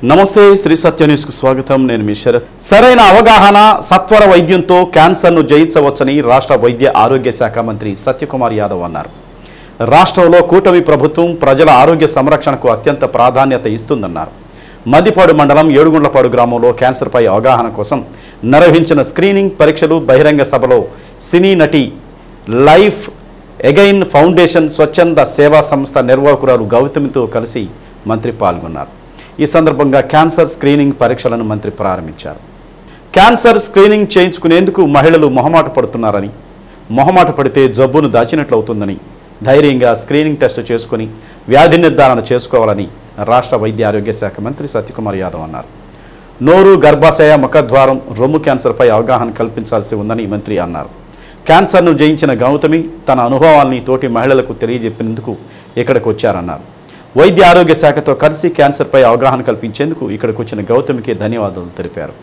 నమస్తే శ్రీ సత్య న్యూస్ కు స్వాగతం. నేను మీ శరత్. సరైన అవగాహన సత్వర వైద్యంతో క్యాన్సర్ను జయించవచ్చని రాష్ట్ర వైద్య ఆరోగ్య శాఖ మంత్రి సత్యకుమార్ యాదవ్ అన్నారు. రాష్ట్రంలో కూటమి ప్రభుత్వం ప్రజల ఆరోగ్య సంరక్షణకు అత్యంత ప్రాధాన్యత ఇస్తుందన్నారు. మద్దిపాడు మండలం ఏడుగుండ్లపాడు గ్రామంలో క్యాన్సర్పై అవగాహన కోసం నిర్వహించిన స్క్రీనింగ్ పరీక్షలు బహిరంగ సభలో సినీ నటి లైఫ్ ఎగైన్ ఫౌండేషన్ స్వచ్ఛంద సేవా సంస్థ నిర్వాహకురాలు గౌతమితో కలిసి మంత్రి పాల్గొన్నారు. ఈ సందర్భంగా క్యాన్సర్ స్క్రీనింగ్ పరీక్షలను మంత్రి ప్రారంభించారు. క్యాన్సర్ స్క్రీనింగ్ చేయించుకునేందుకు మహిళలు మొహమాట పడుతున్నారని, మొహమాట పడితే జబ్బును దాచినట్లవుతుందని, ధైర్యంగా స్క్రీనింగ్ టెస్ట్ చేసుకుని వ్యాధి నిర్ధారణ చేసుకోవాలని రాష్ట్ర వైద్య ఆరోగ్య శాఖ మంత్రి సత్యకుమార్ యాదవ్ అన్నారు. నోరు, గర్భాశయ, ముఖద్వారం, రొమ్ము క్యాన్సర్పై అవగాహన కల్పించాల్సి ఉందని మంత్రి అన్నారు. క్యాన్సర్ను జయించిన గౌతమి తన అనుభవాల్ని తోటి మహిళలకు తెలియజెప్పేందుకు ఇక్కడికి వచ్చారన్నారు. వైద్య ఆరోగ్య శాఖతో కలిసి క్యాన్సర్పై అవగాహన కల్పించేందుకు ఇక్కడికి వచ్చిన గౌతమికి ధన్యవాదాలు తెలిపారు.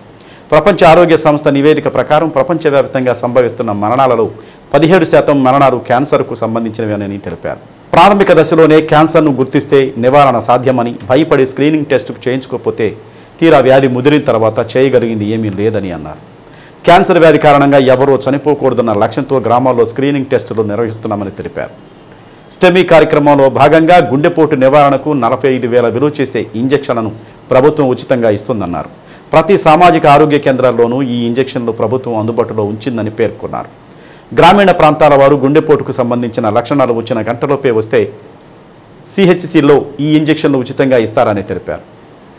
ప్రపంచ ఆరోగ్య సంస్థ నివేదిక ప్రకారం ప్రపంచవ్యాప్తంగా సంభవిస్తున్న మరణాలలో 17% మరణాలు క్యాన్సర్కు సంబంధించినవేనని తెలిపారు. ప్రాథమిక దశలోనే క్యాన్సర్ను గుర్తిస్తే నివారణ సాధ్యమని, భయపడి స్క్రీనింగ్ టెస్టుకు చేయించుకోకపోతే తీరా వ్యాధి ముదిరిన తర్వాత చేయగలిగింది ఏమీ లేదని అన్నారు. క్యాన్సర్ వ్యాధి కారణంగా ఎవరూ చనిపోకూడదన్న లక్ష్యంతో గ్రామాల్లో స్క్రీనింగ్ టెస్టులు నిర్వహిస్తున్నామని తెలిపారు. స్టెమీ కార్యక్రమంలో భాగంగా గుండెపోటు నివారణకు 45,000 విలువ చేసే ఇంజెక్షన్లను ప్రభుత్వం ఉచితంగా ఇస్తుందన్నారు. ప్రతి సామాజిక ఆరోగ్య కేంద్రాల్లోనూ ఈ ఇంజెక్షన్లు ప్రభుత్వం అందుబాటులో ఉంచిందని పేర్కొన్నారు. గ్రామీణ ప్రాంతాల వారు గుండెపోటుకు సంబంధించిన లక్షణాలు వచ్చిన గంటలోపే వస్తే సిహెచ్సిలో ఈ ఇంజెక్షన్లు ఉచితంగా ఇస్తారని తెలిపారు.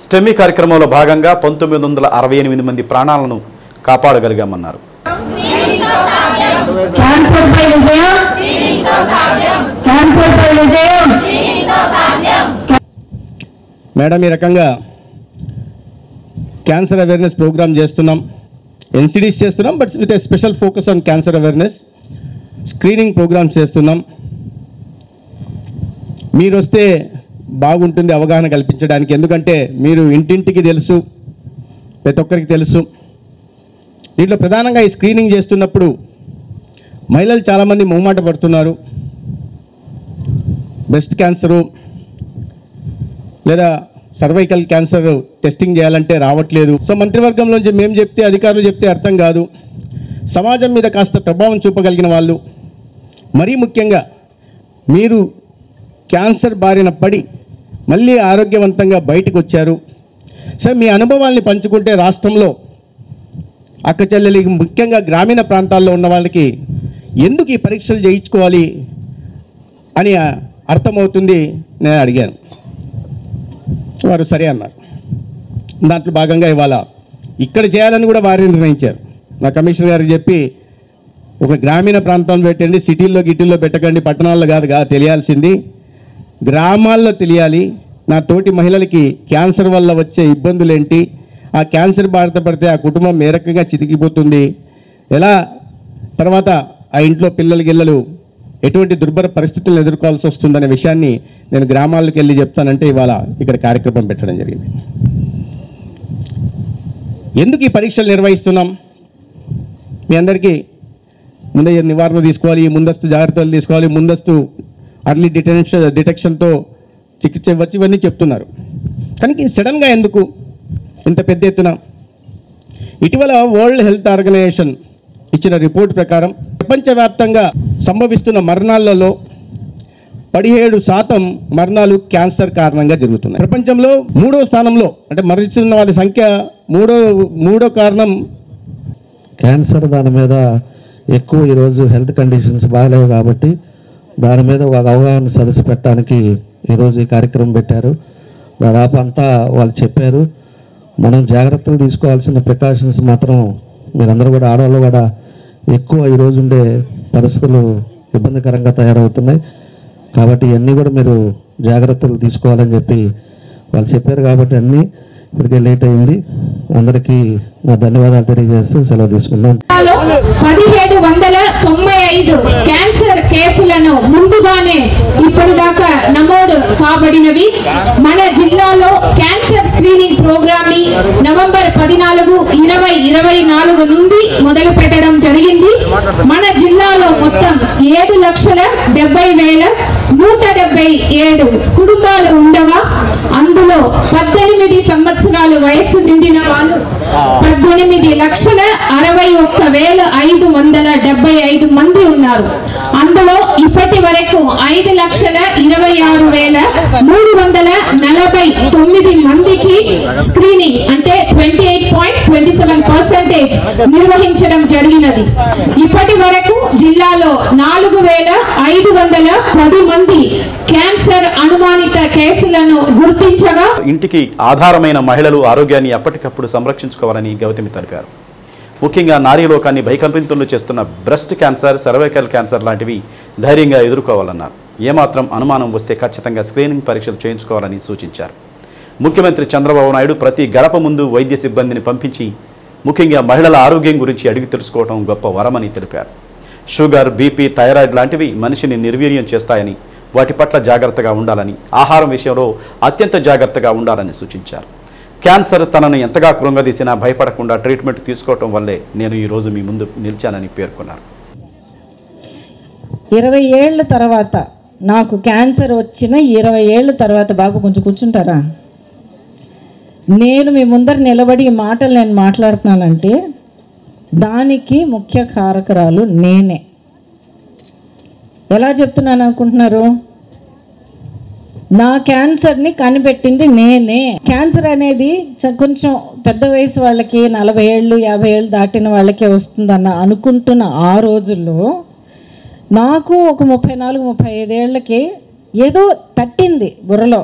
స్టెమీ కార్యక్రమంలో భాగంగా 1968 మంది ప్రాణాలను కాపాడగలిగామన్నారు. మేడం, ఈ రకంగా క్యాన్సర్ అవేర్నెస్ ప్రోగ్రామ్ చేస్తున్నాం, ఎన్సిడీస్ చేస్తున్నాం, but with a special focus on cancer awareness. Screening programmes చేస్తున్నాం. మీరు వస్తే బాగుంటుంది అవగాహన కల్పించడానికి, ఎందుకంటే మీరు ఇంటింటికి తెలుసు, ప్రతి ఒక్కరికి తెలుసు. దీంట్లో ప్రధానంగా ఈ స్క్రీనింగ్ చేస్తున్నప్పుడు మహిళలు చాలామంది మొహమాట పడుతున్నారు. బ్రెస్ట్ క్యాన్సరు లేదా సర్వైకల్ క్యాన్సర్ టెస్టింగ్ చేయాలంటే రావట్లేదు. సో మంత్రివర్గంలోంచి మేము చెప్తే, అధికారులు చెప్తే అర్థం కాదు. సమాజం మీద కాస్త ప్రభావం చూపగలిగిన వాళ్ళు, మరీ ముఖ్యంగా మీరు క్యాన్సర్ బారిన పడి మళ్ళీ ఆరోగ్యవంతంగా బయటకు వచ్చారు. సో మీ అనుభవాల్ని పంచుకుంటే రాష్ట్రంలో అక్క చెల్లెలికి, ముఖ్యంగా గ్రామీణ ప్రాంతాల్లో ఉన్న వాళ్ళకి ఎందుకు ఈ పరీక్షలు చేయించుకోవాలి అని అర్థమవుతుంది. నేను అడిగాను, వారు సరే అన్నారు. దాంట్లో భాగంగా ఇవాళ ఇక్కడ చేయాలని కూడా వారిని నిర్ణయించారు. మా కమిషనర్ గారికి చెప్పి, ఒక గ్రామీణ ప్రాంతంలో పెట్టండి, సిటీల్లో గిటీల్లో పెట్టకండి, పట్టణాల్లో కాదుగా తెలియాల్సింది, గ్రామాల్లో తెలియాలి. నా తోటి మహిళలకి క్యాన్సర్ వల్ల వచ్చే ఇబ్బందులు ఏంటి, ఆ క్యాన్సర్ బారిన పడితే ఆ కుటుంబం ఏ రకంగా చితికిపోతుంది, ఎలా తర్వాత ఆ ఇంట్లో పిల్లలు ఎటువంటి దుర్భర పరిస్థితులను ఎదుర్కోవాల్సి వస్తుందనే విషయాన్ని నేను గ్రామాలకు వెళ్ళి చెప్తానంటే ఇవాళ ఇక్కడ కార్యక్రమం పెట్టడం జరిగింది. ఎందుకు ఈ పరీక్షలు నిర్వహిస్తున్నాం? మీ అందరికీ ముందే నివారణ తీసుకోవాలి, ముందస్తు జాగ్రత్తలు తీసుకోవాలి, ముందస్తు అర్లీ డిటెక్షన్తో చికిత్స ఇవ్వచ్చు, ఇవన్నీ చెప్తున్నారు. కానీ సడన్గా ఎందుకు ఇంత పెద్ద ఎత్తున? ఇటీవల వరల్డ్ హెల్త్ ఆర్గనైజేషన్ ఇచ్చిన రిపోర్ట్ ప్రకారం ప్రపంచవ్యాప్తంగా సంభవిస్తున్న మరణాలలో 17% మరణాలు క్యాన్సర్ కారణంగా జరుగుతున్నాయి. ప్రపంచంలో 3వ స్థానంలో, అంటే మరణిస్తున్న వాళ్ళ సంఖ్య మూడో కారణం క్యాన్సర్. దాని మీద ఎక్కువ ఈరోజు హెల్త్ కండిషన్స్ బాగాలేవు కాబట్టి దాని మీద ఒక అవగాహన సదస్సు పెట్టడానికి ఈరోజు ఈ కార్యక్రమం పెట్టారు. దాదాపు అంతా వాళ్ళు చెప్పారు. మనం జాగ్రత్తలు తీసుకోవాల్సిన ప్రికాషన్స్ మాత్రం మీరందరూ కూడా, ఆడవాళ్ళు కూడా ఎక్కువ ఈరోజు ఉండే పరిస్థితులు ఇబ్బందికరంగా తయారవుతున్నాయి. కాబట్టి ఇవన్నీ కూడా మీరు జాగ్రత్తలు తీసుకోవాలని చెప్పి వాళ్ళు చెప్పారు. కాబట్టి అన్నీ ఇప్పటికే లేట్ అయింది. అందరికీ నా ధన్యవాదాలు తెలియజేస్తూ సెలవు తీసుకున్నాను. 1795 క్యాన్సర్ కేసులను ముందుగానే ఇప్పటిదాకా నమోదు కాబడినవి. మన జిల్లాలో క్యాన్సర్ స్క్రీనింగ్ ప్రోగ్రామ్ ని నవంబర్ 14, 2024 నుండి మొదలు పెట్టడం జరిగింది. మన జిల్లాలో మొత్తం 7,70,000 177 కుటుంబాలు ఉండగా అందులో 18 సంవత్సరాలు వయస్సు నిండిన వాళ్ళు 18,61,575 మంది ఉన్నారు. అందులో ఇప్పటి వరకు 5,26,349 మందికి స్క్రీనింగ్ అంటే 28.27% నిర్వహించడం జరిగినది. ఇప్పటి వరకు జిల్లాలో 4,510 మంది క్యాన్సర్ అనుమానిత కేసులను గుర్తించగా ఇంటికి ఆధారమైన మహిళలు ఆరోగ్యాన్ని ఎప్పటికప్పుడు సంరక్షించుకోవాలని గౌతమి తెలిపారు. ముఖ్యంగా నారీ లోకాన్ని భయకంపితులు చేస్తున్న బ్రెస్ట్ క్యాన్సర్, సర్వైకల్ క్యాన్సర్ లాంటివి ధైర్యంగా ఎదుర్కోవాలన్నారు. ఏమాత్రం అనుమానం వస్తే ఖచ్చితంగా స్క్రీనింగ్ పరీక్షలు చేయించుకోవాలని సూచించారు. ముఖ్యమంత్రి చంద్రబాబు నాయుడు ప్రతి గడప ముందు వైద్య సిబ్బందిని పంపించి ముఖ్యంగా మహిళల ఆరోగ్యం గురించి అడిగి తెలుసుకోవడం గొప్ప వరమని తెలిపారు. షుగర్, బీపీ, థైరాయిడ్ లాంటివి మనిషిని నిర్వీర్యం చేస్తాయని, వాటి పట్ల జాగ్రత్తగా ఉండాలని, ఆహారం విషయంలో అత్యంత జాగ్రత్తగా ఉండాలని సూచించారు. క్యాన్సర్ తనను ఎంతగా కృంగదీసినా భయపడకుండా ట్రీట్మెంట్ తీసుకోవటం వల్లే నేను ఈరోజు మీ ముందు నిలిచానని పేర్కొన్నారు. 20 ఏళ్ళ తర్వాత నాకు క్యాన్సర్ వచ్చిన 20 ఏళ్ళ తర్వాత, బాబు కొంచెం కూర్చుంటారా, నేను మీ ముందర నిలబడి ఈ మాటలు నేను మాట్లాడుతున్నానంటే దానికి ముఖ్య కారకురాలు నేనే. ఎలా చెప్తున్నాను అనుకుంటున్నారు? నా క్యాన్సర్ని కనిపెట్టింది నేనే. క్యాన్సర్ అనేది కొంచెం పెద్ద వయసు వాళ్ళకి 40 ఏళ్ళు 50 ఏళ్ళు దాటిన వాళ్ళకే వస్తుందన్న అనుకుంటున్న ఆ రోజుల్లో నాకు ఒక 34-35 ఏళ్ళకి ఏదో తట్టింది బుర్రలో.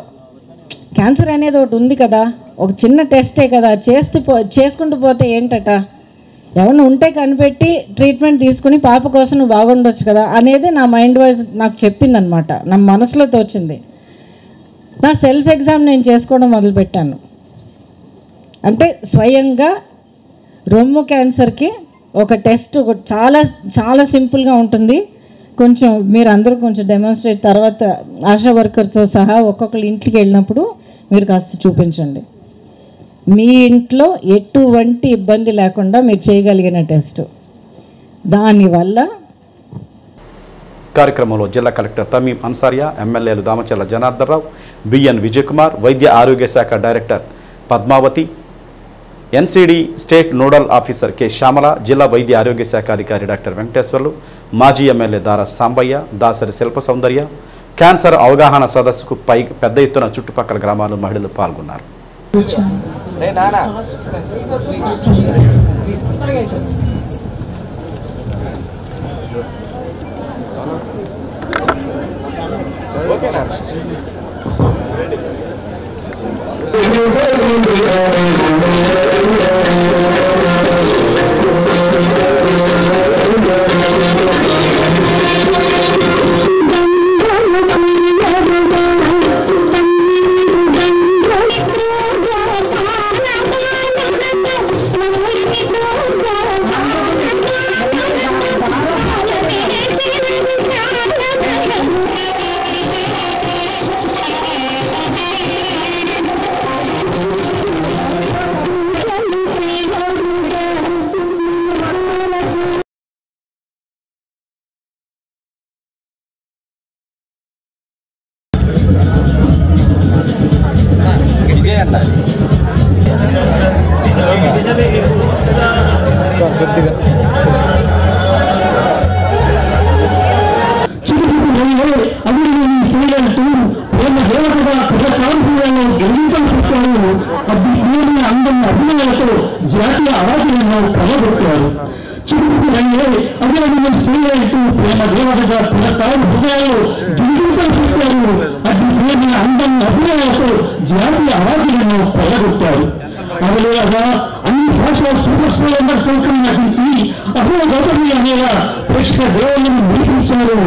క్యాన్సర్ అనేది ఒకటి ఉంది కదా, ఒక చిన్న టెస్టే కదా, చేసుకుంటూ పోతే ఏంటట, ఎవరిని ఉంటే కనిపెట్టి ట్రీట్మెంట్ తీసుకుని పాప కోసం నువ్వు బాగుండొచ్చు కదా అనేది నా మైండ్ వైజ్ నాకు చెప్పిందనమాట. నా మనసులో తోచింది. నా సెల్ఫ్ ఎగ్జామ్ నేను చేసుకోవడం మొదలుపెట్టాను. అంటే స్వయంగా రొమ్ము క్యాన్సర్కి ఒక టెస్ట్ చాలా చాలా సింపుల్గా ఉంటుంది. కొంచెం మీరు అందరూ కొంచెం డెమాన్స్ట్రేట్ తర్వాత ఆశా వర్కర్తో సహా ఒక్కొక్కరి ఇంటికి వెళ్ళినప్పుడు మీరు కాస్త చూపించండి. మీ ఇంట్లో ఎటువంటి ఇబ్బంది లేకుండా మీరు చేయగలిగిన టెస్ట్. దానివల్ల కార్యక్రమంలో జిల్లా కలెక్టర్ తమీం అన్సారియా, ఎమ్మెల్యేలు దామచర్ల జనార్దన్ రావు, బిఎన్ విజయకుమార్, వైద్య ఆరోగ్య శాఖ director Padmavathi, NCD state nodal officer K Shyamala, జిల్లా వైద్య ఆరోగ్య శాఖ అధికారి డాక్టర్ వెంకటేశ్వర్లు, మాజీ ఎమ్మెల్యే దార సాంబయ్య, దాసరి శిల్ప సౌందర్య, క్యాన్సర్ అవగాహన సదస్సుకు పెద్ద ఎత్తున చుట్టుపక్కల గ్రామాలు మహిళలు పాల్గొన్నారు. జాతీయ అవార్డులను పొందగొట్టారు. చురుకులయ్యే అభినందన స్త్రీలైతూ ప్రేమ దేవతగా పిల్లకారు హృదయాలు గిరిగింతలు పెట్టారు. అది ప్రేమ అందం అభినయాలతో జాతీయ అవార్డులను పొందగొట్టారు. అదేలాగా అన్ని భాషల సూపర్ స్టార్ సంస్థలు నటించి అహో గౌతమి అనేలా ప్రేక్షక దేవులను నిలిపించారు.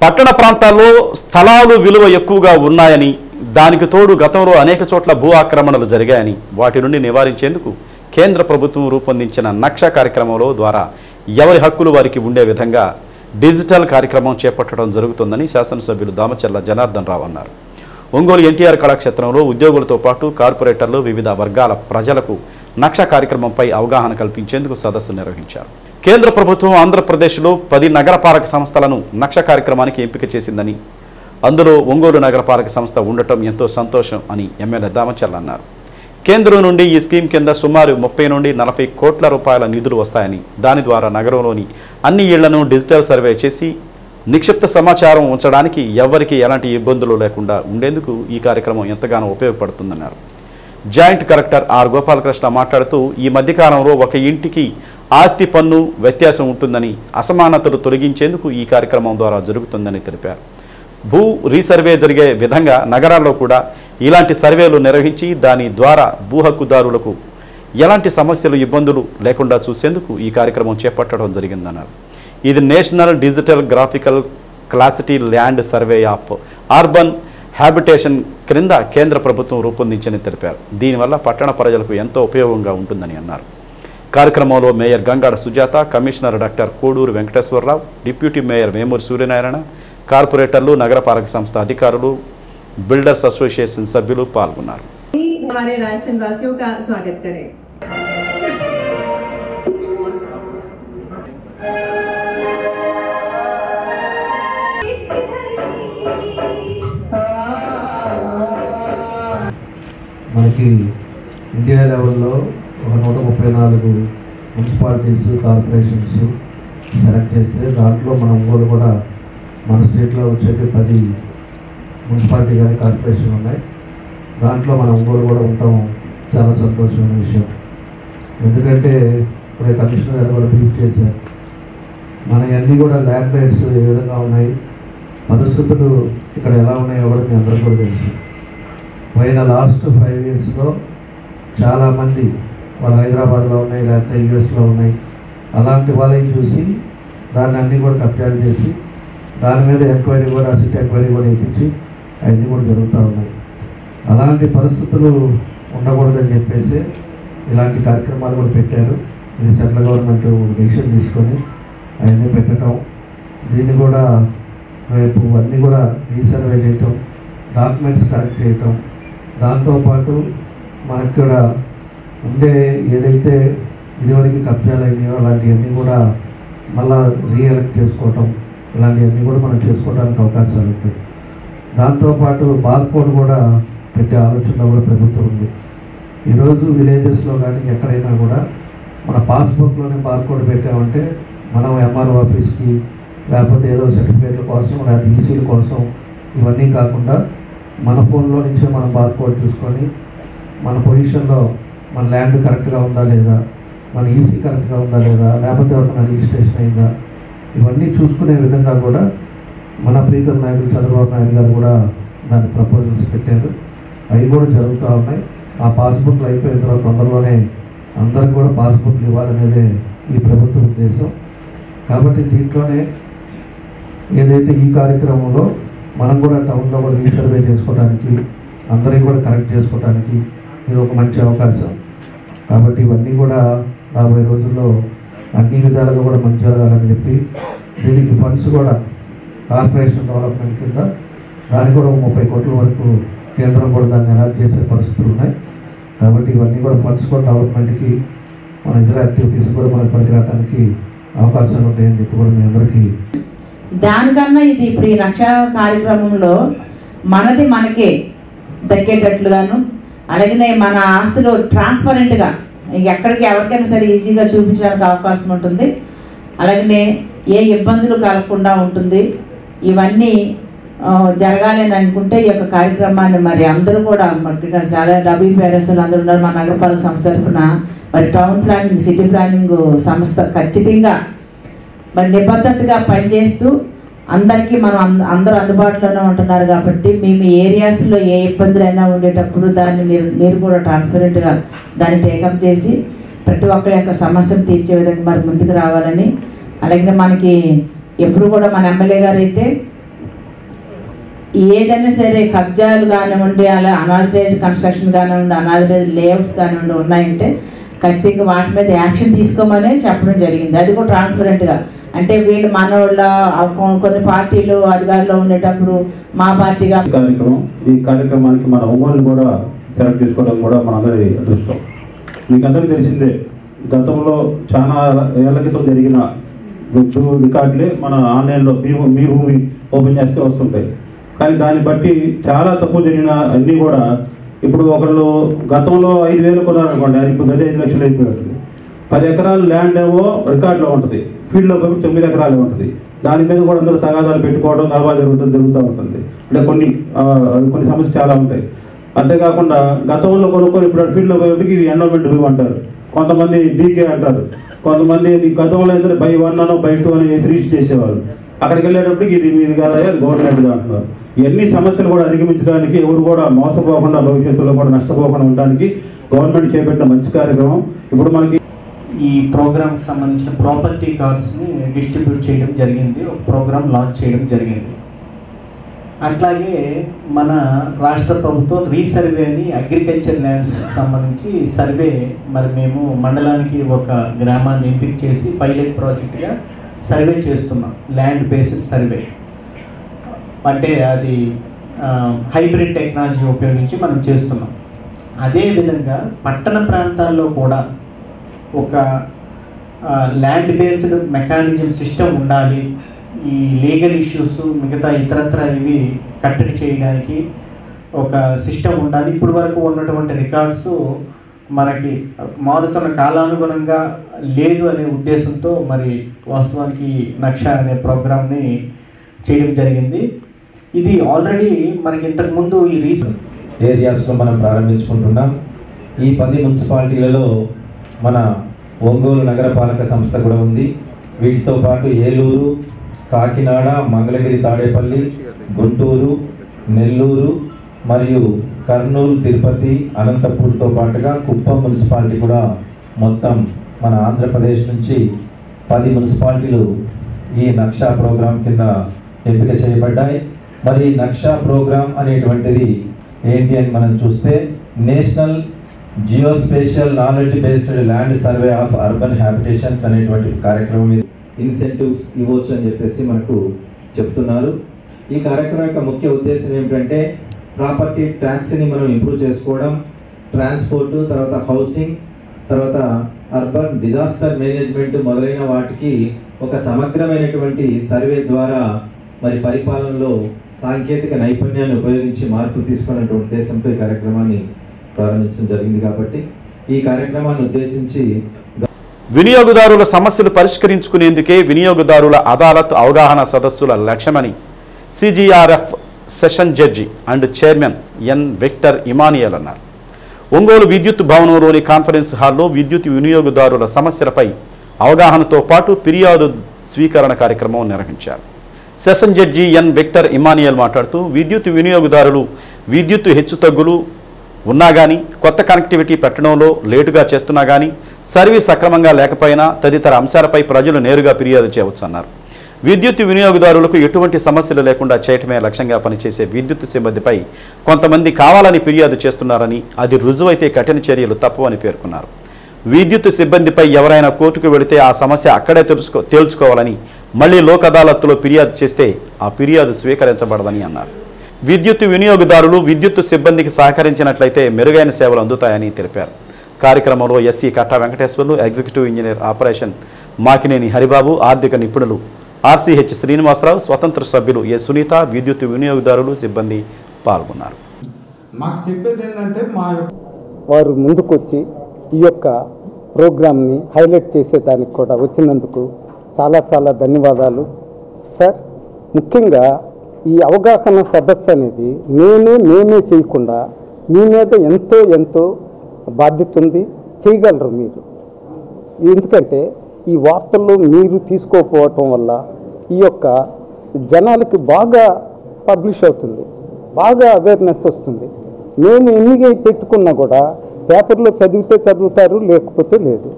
పట్టణ ప్రాంతాల్లో స్థలాలు విలువ ఎక్కువగా ఉన్నాయని, దానికి తోడు గతంలో అనేక చోట్ల భూ ఆక్రమణలు జరిగాయని, వాటి నుండి నివారించేందుకు కేంద్ర ప్రభుత్వం రూపొందించిన నక్ష కార్యక్రమంలో ద్వారా ఎవరి హక్కులు వారికి ఉండే విధంగా డిజిటల్ కార్యక్రమం చేపట్టడం జరుగుతుందని శాసనసభ్యులు దామచర్ల జనార్దన్ రావు అన్నారు. ఒంగోలు ఎన్టీఆర్ కళాక్షేత్రంలో ఉద్యోగులతో పాటు కార్పొరేటర్లు, వివిధ వర్గాల ప్రజలకు నక్ష కార్యక్రమంపై అవగాహన కల్పించేందుకు సదస్సు నిర్వహించారు. కేంద్ర ప్రభుత్వం ఆంధ్రప్రదేశ్లో 10 నగరపాలక సంస్థలను నక్ష కార్యక్రమానికి ఎంపిక చేసిందని, అందులో ఒంగోలు నగరపాలక సంస్థ ఉండటం ఎంతో సంతోషం అని ఎమ్మెల్యే దామచర్ల అన్నారు. కేంద్రం నుండి ఈ స్కీమ్ కింద సుమారు 30 నుండి 40 కోట్ల రూపాయల నిధులు వస్తాయని, దాని ద్వారా నగరంలోని అన్ని ఇళ్లను డిజిటల్ సర్వే చేసి నిక్షిప్త సమాచారం ఉంచడానికి ఎవరికి ఎలాంటి ఇబ్బందులు లేకుండా ఉండేందుకు ఈ కార్యక్రమం ఎంతగానో ఉపయోగపడుతుందన్నారు. జాయింట్ కలెక్టర్ ఆర్ గోపాలకృష్ణ మాట్లాడుతూ, ఈ మధ్యకాలంలో ఒక ఇంటికి ఆస్తి పన్ను వ్యత్యాసం ఉంటుందని, అసమానతలు తొలగించేందుకు ఈ కార్యక్రమం ద్వారా జరుగుతుందని తెలిపారు. భూ రీసర్వే జరిగే విధంగా నగరాల్లో కూడా ఇలాంటి సర్వేలు నిర్వహించి దాని ద్వారా భూ హక్కుదారులకు ఎలాంటి సమస్యలు ఇబ్బందులు లేకుండా చూసేందుకు ఈ కార్యక్రమం చేపట్టడం జరిగిందన్నారు. ఇది నేషనల్ డిజిటల్ గ్రాఫికల్ క్లాసిటీ land survey of urban habitation క్రింద కేంద్ర ప్రభుత్వం రూపొందించని తెలిపారు. దీనివల్ల పట్టణ ప్రజలకు ఎంతో ఉపయోగంగా ఉంటుందని అన్నారు. కార్యక్రమంలో mayor Gangada Sujatha, commissioner doctor Koduru Venkateswararao, deputy mayor Vemuri Suryanarayana, కార్పొరేటర్లు, నగరపాలక సంస్థ అధికారులు, బిల్డర్స్ అసోసియేషన్ సభ్యులు పాల్గొన్నారు. हमारे रायसेन वासियों का स्वागत करें. మనకి ఇండియా లెవెల్లో ఒక 134 మున్సిపాలిటీస్, కార్పొరేషన్స్ సెలెక్ట్ చేస్తే దాంట్లో మన ఒంగోలు కూడా మన స్టేట్లో వచ్చేది 10 మున్సిపాలిటీ కానీ కార్పొరేషన్ ఉన్నాయి. దాంట్లో మన ఒంగోలు కూడా ఉండటం చాలా సంతోషమైన విషయం. ఎందుకంటే ఇప్పుడే కమిషనర్ గారు కూడా బ్రీఫ్ చేశారు. మన అన్నీ కూడా ల్యాండ్ రైట్స్ ఏ విధంగా ఉన్నాయి, పరిస్థితులు ఇక్కడ ఎలా ఉన్నాయో కూడా మీ అందరూ కూడా తెలుసు. పోయిన లాస్ట్ 5 yearsలో చాలామంది వాళ్ళు హైదరాబాద్లో ఉన్నాయి, లేకపోతే యూఎస్లో ఉన్నాయి, అలాంటి వాళ్ళని చూసి దాన్ని అన్నీ కూడా కబ్జాలు చేసి దాని మీద ఎంక్వైరీ కూడా, సిటీ ఎంక్వైరీ కూడా వేయించి అవన్నీ కూడా జరుగుతూ ఉన్నాయి. అలాంటి పరిస్థితులు ఉండకూడదని చెప్పేసి ఇలాంటి కార్యక్రమాలు కూడా పెట్టారు. ఇది సెంట్రల్ గవర్నమెంట్ డెసిషన్ తీసుకొని అవన్నీ పెట్టడం, దీన్ని కూడా రేపు అన్నీ కూడా రీసర్వే చేయటం, డాక్యుమెంట్స్ కరెక్ట్ చేయటం, దాంతోపాటు మనకి కూడా ఉండే ఏదైతే ఇదివరకు కబ్జాలు అయినాయో అలాంటివన్నీ కూడా మళ్ళా రీఎలెక్ట్ చేసుకోవటం, ఇలాంటివన్నీ కూడా మనం చేసుకోవడానికి అవకాశాలు ఉంటాయి. దాంతోపాటు బార్కోడ్ కూడా పెట్టే ఆలోచన కూడా ప్రభుత్వం ఉంది. ఈరోజు విలేజెస్లో కానీ ఎక్కడైనా కూడా మన పాస్బుక్లోనే బార్కోడ్ పెట్టామంటే మనం ఎంఆర్ఓ ఆఫీస్కి లేకపోతే ఏదో సర్టిఫికేట్ల కోసం లేకపోతే ఈసీల కోసం ఇవన్నీ కాకుండా మన ఫోన్లో నుంచే మనం బార్కోడ్ చూసుకొని మన పొజిషన్లో మన ల్యాండ్ కరెక్ట్గా ఉందా లేదా, మన ఈసీ కరెక్ట్గా ఉందా లేదా, లేకపోతే మన రిజిస్ట్రేషన్ అయిందా, ఇవన్నీ చూసుకునే విధంగా కూడా మన ప్రీతం నాయకులు చంద్రబాబు నాయుడు గారు కూడా దాని ప్రపోజల్స్ పెట్టారు. అవి కూడా జరుగుతూ ఉన్నాయి. ఆ పాస్బుక్లు అయిపోయిన తర్వాత తొందరలోనే అందరికి కూడా పాస్బుక్లు ఇవ్వాలనేదే ఈ ప్రభుత్వ ఉద్దేశం. కాబట్టి దీంట్లోనే ఏదైతే ఈ కార్యక్రమంలో మనం కూడా టౌన్లో కూడా రీసర్వే చేసుకోవడానికి, అందరికీ కూడా కరెక్ట్ చేసుకోవడానికి ఇది ఒక మంచి అవకాశం. కాబట్టి ఇవన్నీ కూడా రాబోయే రోజుల్లో అన్ని విధాలుగా కూడా మంచి జరగాలని చెప్పి దీనికి ఫండ్స్ కూడా కార్పొరేషన్ డెవలప్మెంట్ కింద దానికి కూడా 30 కోట్ల వరకు కేంద్రం కూడా దాన్ని అలాట్ చేసే పరిస్థితులు ఉన్నాయి. కాబట్టి ఇవన్నీ కూడా ఫండ్స్ కూడా డెవలప్మెంట్కి, మన ఇతర యాక్టివిటీస్ కూడా మనకు పనికిరావడానికి అవకాశాలు ఉంటాయని చెప్పి కూడా మీ అందరికీ. దానికన్నా ఇది ఇప్పుడు ఈ రక్షా కార్యక్రమంలో మనది మనకే దక్కేటట్లుగాను, అలాగే మన ఆస్తులు ట్రాన్స్పరెంట్గా ఎక్కడికి ఎవరికైనా సరే ఈజీగా చూపించడానికి అవకాశం ఉంటుంది. అలాగే ఏ ఇబ్బందులు కలగకుండా ఉంటుంది. ఇవన్నీ జరగాలని అనుకుంటే ఈ యొక్క కార్యక్రమాన్ని మరి అందరూ కూడా చాలా WPRSలు అందరూ ఉన్నారు. మా నగరపాలక సంస్థ తరఫున మరి టౌన్ ప్లానింగ్, సిటీ ప్లానింగ్ సంస్థ ఖచ్చితంగా మరి నిబద్ధతగా పనిచేస్తూ అందరికీ మనం అందరూ అందుబాటులోనే ఉంటున్నారు. కాబట్టి మేము ఏరియాస్లో ఏ ఇబ్బందులైనా ఉండేటప్పుడు దాన్ని మీరు కూడా ట్రాన్స్పరెంట్గా దాన్ని టేకప్ చేసి ప్రతి ఒక్కరి యొక్క సమస్యను తీర్చే విధంగా మరి ముందుకు రావాలని, అలాగే మనకి ఎప్పుడు కూడా మన ఎమ్మెల్యే గారు అయితే ఏదైనా సరే కబ్జాలు కానివ్వండి, అలా అనాథరైజ్డ్ కన్స్ట్రక్షన్ కానివ్వండి, అనాథరైజ్డ్ లేఅవుట్స్ కానివ్వండి ఉన్నాయంటే ఖచ్చితంగా వాటి మీద యాక్షన్ తీసుకోమని చెప్పడం జరిగింది. అది కూడా ట్రాన్స్పరెంట్గా. అంటే వీళ్ళు మన వాళ్ళ కొన్ని పార్టీలు అధికారంలో ఉండేటప్పుడు మా పార్టీగా ఈ కార్యక్రమానికి మన ఒంగోలు కూడా సెలెక్ట్ చేసుకోవడం కూడా మనందరి అదృష్టం. మీకు అందరికీ తెలిసిందే, గతంలో చాలా ఏళ్ల క్రితం జరిగిన రికార్డులే మన ఆన్లైన్లో మీ భూమి ఓపెన్ చేస్తే వస్తుంటాయి. కానీ దాన్ని బట్టి చాలా తక్కువ జరిగిన అన్నీ కూడా ఇప్పుడు ఒకళ్ళు గతంలో 5,000 కొన్నారనుకోండి, అది ఇప్పుడు గది 5 లక్షలు అయిపోయింది. 10 ఎకరాలు ల్యాండ్ ఏమో రికార్డులో ఉంటుంది, ఫీల్డ్లో పోయి 9 ఎకరాలు ఉంటుంది. దాని మీద కూడా అందరూ తగాదాలు పెట్టుకోవడం దళాలు జరుగుతూ ఉంటుంది. అంటే కొన్ని సమస్యలు చాలా ఉంటాయి. అంతేకాకుండా గతంలో కొనుక్కొని ఇప్పుడు ఫీల్డ్లో పోయేటికి ఎండోమెంట్ వ్యూ అంటారు, కొంతమంది డీకే అంటారు, కొంతమంది గతంలో ఏంటంటే బై 1 అనో బై 2 అని రిజిస్టర్ చేసేవాళ్ళు. అక్కడికి వెళ్ళేటప్పటికి ఇది మీది కాదా, అది గవర్నమెంట్ అంటున్నారు. ఇవన్నీ సమస్యలు కూడా అధిగమించడానికి, ఎవరు కూడా మోసపోకుండా భవిష్యత్తులో కూడా నష్టపోకుండా ఉండడానికి గవర్నమెంట్ చేపట్టిన మంచి కార్యక్రమం. ఇప్పుడు మనకి ఈ ప్రోగ్రామ్కి సంబంధించిన ప్రాపర్టీ కార్డ్స్ని డిస్ట్రిబ్యూట్ చేయడం జరిగింది, ఒక ప్రోగ్రామ్ లాంచ్ చేయడం జరిగింది. అట్లాగే మన రాష్ట్ర ప్రభుత్వం రీసర్వే అని అగ్రికల్చర్ ల్యాండ్స్ సంబంధించి సర్వే మరి మేము మండలానికి ఒక గ్రామాన్ని ఎంపిక చేసి పైలట్ ప్రాజెక్ట్గా సర్వే చేస్తున్నాం. ల్యాండ్ బేస్డ్ సర్వే అంటే అది హైబ్రిడ్ టెక్నాలజీ ఉపయోగించి మనం చేస్తున్నాం. అదేవిధంగా పట్టణ ప్రాంతాల్లో కూడా ఒక ల్యాండ్ బేస్డ్ మెకానిజం సిస్టమ్ ఉండాలి. ఈ లీగల్ ఇష్యూస్ మిగతా ఇతరత్ర ఇవి కట్టడి చేయడానికి ఒక సిస్టమ్ ఉండాలి. ఇప్పటి వరకు ఉన్నటువంటి రికార్డ్స్ మనకి మారుతున్న కాలానుగుణంగా లేదు అనే ఉద్దేశంతో మరి వాస్తవానికి నక్ష అనే ప్రోగ్రామ్ని చేయడం జరిగింది. ఇది ఆల్రెడీ మనకి ఇంతకుముందు ఈ రీసెంట్ ఏరియాస్లో మనం ప్రారంభించుకుంటున్నాం. ఈ 10 మున్సిపాలిటీలలో మన ఒంగోలు నగరపాలక సంస్థ కూడా ఉంది. వీటితో పాటు ఏలూరు, కాకినాడ, మంగళగిరి, తాడేపల్లి, గుంటూరు, నెల్లూరు మరియు కర్నూలు, తిరుపతి, అనంతపూర్తో పాటుగా కుప్పం మున్సిపాలిటీ కూడా మొత్తం మన ఆంధ్రప్రదేశ్ నుంచి 10 మున్సిపాలిటీలు ఈ నక్షా ప్రోగ్రాం కింద ఎంపిక చేయబడ్డాయి. మరి నక్షా ప్రోగ్రాం అనేటువంటిది ఏంటి అని మనం చూస్తే national geospatial knowledge based land survey of urban habitations అనేటువంటి కార్యక్రమం మీద ఇన్సెంటివ్స్ ఇవ్వచ్చు అని చెప్పేసి మనకు చెప్తున్నారు. ఈ కార్యక్రమం యొక్క ముఖ్య ఉద్దేశం ఏమిటంటే ప్రాపర్టీ ట్యాక్స్ని మనం ఇంప్రూవ్ చేసుకోవడం, ట్రాన్స్పోర్టు, తర్వాత హౌసింగ్, తర్వాత అర్బన్ డిజాస్టర్ మేనేజ్మెంట్ మొదలైన వాటికి ఒక సమగ్రమైనటువంటి సర్వే ద్వారా మరి పరిపాలనలో సాంకేతిక నైపుణ్యాన్ని ఉపయోగించి మార్పు తీసుకున్నటువంటి ఉద్దేశంతో ఈ కార్యక్రమాన్ని ప్రారంభించడం జరిగింది. కాబట్టి ఈ కార్యక్రమాన్ని ఉద్దేశించి వినియోగదారుల సమస్యలు పరిష్కరించుకునేందుకే వినియోగదారుల అదాలత్ అవగాహన సదస్సుల లక్ష్యమని CGRF session judge and chairman N Victor Emmanuel అన్నారు. ఒంగోలు విద్యుత్ భవనంలోని కాన్ఫరెన్స్ హాల్లో విద్యుత్ వినియోగదారుల సమస్యలపై అవగాహనతో పాటు ఫిర్యాదు స్వీకరణ కార్యక్రమం నిర్వహించారు. Session judge N Victor Emmanuel మాట్లాడుతూ విద్యుత్ వినియోగదారులు విద్యుత్ హెచ్చుతగ్గులు ఉన్నా కానీ, కొత్త కనెక్టివిటీ పెట్టడంలో లేటుగా చేస్తున్నా కానీ, సర్వీస్ సక్రమంగా లేకపోయినా తదితర అంశాలపై ప్రజలు నేరుగా ఫిర్యాదు చేయవచ్చన్నారు. విద్యుత్ వినియోగదారులకు ఎటువంటి సమస్యలు లేకుండా చేయటమే లక్ష్యంగా పనిచేసే విద్యుత్ సిబ్బందిపై కొంతమంది కావాలని ఫిర్యాదు చేస్తున్నారని, అది రుజువైతే కఠిన చర్యలు తప్పవని పేర్కొన్నారు. విద్యుత్ సిబ్బందిపై ఎవరైనా కోర్టుకు వెళితే ఆ సమస్య అక్కడే తేల్చుకోవాలని, మళ్లీ లోక్ అదాలత్లో ఫిర్యాదు చేస్తే ఆ ఫిర్యాదు స్వీకరించబడదని అన్నారు. విద్యుత్ వినియోగదారులు విద్యుత్ సిబ్బందికి సహకరించినట్లయితే మెరుగైన సేవలు అందుతాయని తెలిపారు. కార్యక్రమంలో SC Katta Venkateswarlu, executive engineer operation Makineni Haribabu, ఆర్థిక నిపుణులు ఆర్సీహెచ్ శ్రీనివాసరావు, స్వతంత్ర సభ్యులు ఎ సునీత, విద్యుత్ వినియోగదారులు సిబ్బంది పాల్గొన్నారు. మాకు చెప్పేది ఏంటంటే వారు ముందుకొచ్చి ఈ యొక్క ప్రోగ్రామ్ని హైలైట్ చేసేదానికి కూడా వచ్చినందుకు చాలా చాలా ధన్యవాదాలు సార్. ముఖ్యంగా ఈ అవగాహన సదస్సు అనేది మేమే చేయకుండా మీ మీద ఎంతో బాధ్యత ఉంది, చేయగలరు మీరు. ఎందుకంటే ఈ వార్తల్లో మీరు తీసుకోకపోవటం వల్ల ఈ యొక్క జనాలకి బాగా పబ్లిష్ అవుతుంది, బాగా అవేర్నెస్ వస్తుంది. మేము ఎన్ని పెట్టుకున్నా కూడా పేపర్లో చదివితే చదువుతారు, లేకపోతే లేదు.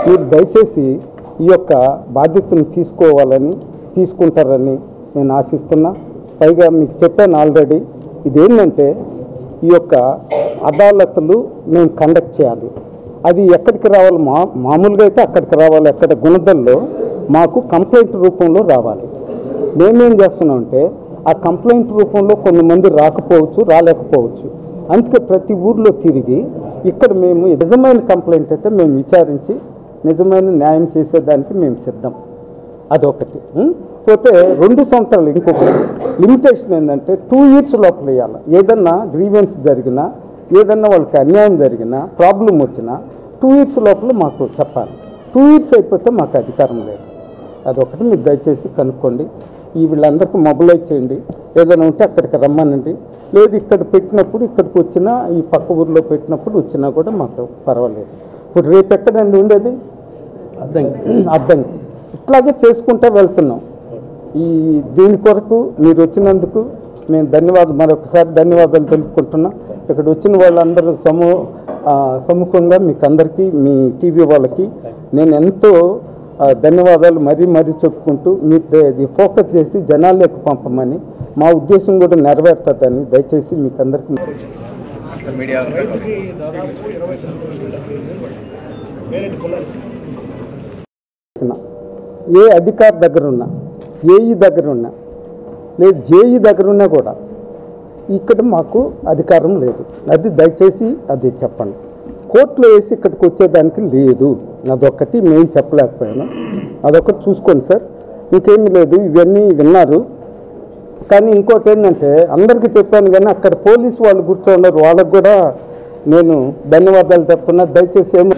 మీరు దయచేసి ఈ యొక్క బాధ్యతను తీసుకుంటారని నేను ఆశిస్తున్నా. పైగా మీకు చెప్పాను ఆల్రెడీ, ఇదేంటంటే ఈ యొక్క అదాలత్లు మేము కండక్ట్ చేయాలి. అది ఎక్కడికి రావాలి, మామూలుగా అయితే అక్కడికి రావాలి, ఎక్కడ గుణదల్లో మాకు కంప్లైంట్ రూపంలో రావాలి. మేమేం చేస్తున్నామంటే ఆ కంప్లైంట్ రూపంలో కొంతమంది రాలేకపోవచ్చు. అందుకే ప్రతి ఊర్లో తిరిగి ఇక్కడ మేము నిజమైన కంప్లైంట్ అయితే మేము విచారించి నిజమైన న్యాయం చేసేదానికి మేము సిద్ధం. అదొకటి. పోతే 2 సంవత్సరాలు ఇంకొకటి లిమిటేషన్ ఏంటంటే 2 years లోపల వేయాలి. ఏదన్నా గ్రీవెన్స్ జరిగినా, ఏదన్నా వాళ్ళకి అన్యాయం జరిగినా, ప్రాబ్లం వచ్చినా 2 years లోపల మాకు చెప్పాలి. 2 years అయిపోతే మాకు అధికారం లేదు. అదొకటి మీరు దయచేసి కనుక్కోండి. వీళ్ళందరికీ మొబిలైజ్ చేయండి. ఏదైనా ఉంటే అక్కడికి రమ్మనండి. లేదు ఇక్కడ పెట్టినప్పుడు ఇక్కడికి వచ్చినా, ఈ పక్క ఊర్లో పెట్టినప్పుడు వచ్చినా కూడా మాకు పర్వాలేదు. ఇప్పుడు రేపు ఎక్కడండి ఉండేది? అద్దంకి. ఇట్లాగే చేసుకుంటూ వెళ్తున్నాం. దీని కొరకు మీరు వచ్చినందుకు మేము మరొకసారి ధన్యవాదాలు తెలుపుకుంటున్నాం. ఇక్కడ వచ్చిన వాళ్ళందరూ సముఖంగా మీకు అందరికీ, మీ టీవీ వాళ్ళకి నేను ఎంతో ధన్యవాదాలు మరీ చెప్పుకుంటూ మీరు ఫోకస్ చేసి జనాలకు పంపమని, మా ఉద్దేశం కూడా నెరవేరుతుందని దయచేసి మీకు అందరికీ ఏ అధికారి దగ్గర ఉన్నా, ఏఈ దగ్గర ఉన్నా, లేదు జేఈ దగ్గర ఉన్నా కూడా ఇక్కడ మాకు అధికారం లేదు. అది దయచేసి అది చెప్పండి. కోర్టులో వేసి ఇక్కడికి వచ్చేదానికి లేదు. అదొక్కటి మేము చెప్పలేకపోయాను. అదొకటి చూసుకోండి సార్. ఇంకేమీ లేదు. ఇవన్నీ విన్నారు. కానీ ఇంకోటి ఏంటంటే అందరికీ చెప్పాను కానీ అక్కడ పోలీసు వాళ్ళు కూర్చోన్నారు. వాళ్ళకు కూడా నేను ధన్యవాదాలు చెప్తున్నా. దయచేసి ఏమో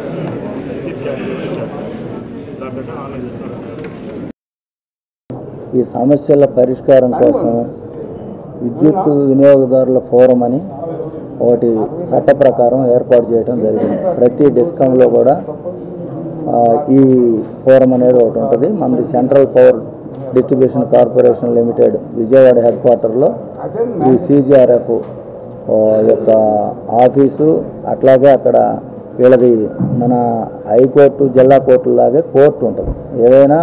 ఈ సమస్యల పరిష్కారం కోసం విద్యుత్ వినియోగదారుల ఫోరం అని ఒకటి చట్ట ప్రకారం ఏర్పాటు చేయడం జరిగింది. ప్రతి డిస్కంలో కూడా ఈ ఫోరం అనేది ఒకటి ఉంటుంది. మనది central power distribution corporation limited Vijayawada head క్వార్టర్లో ఈ సిజిఆర్ఎఫ్ యొక్క ఆఫీసు, అట్లాగే అక్కడ వీళ్ళది మన హైకోర్టు, జిల్లా కోర్టులాగే కోర్టు ఉంటుంది. ఏదైనా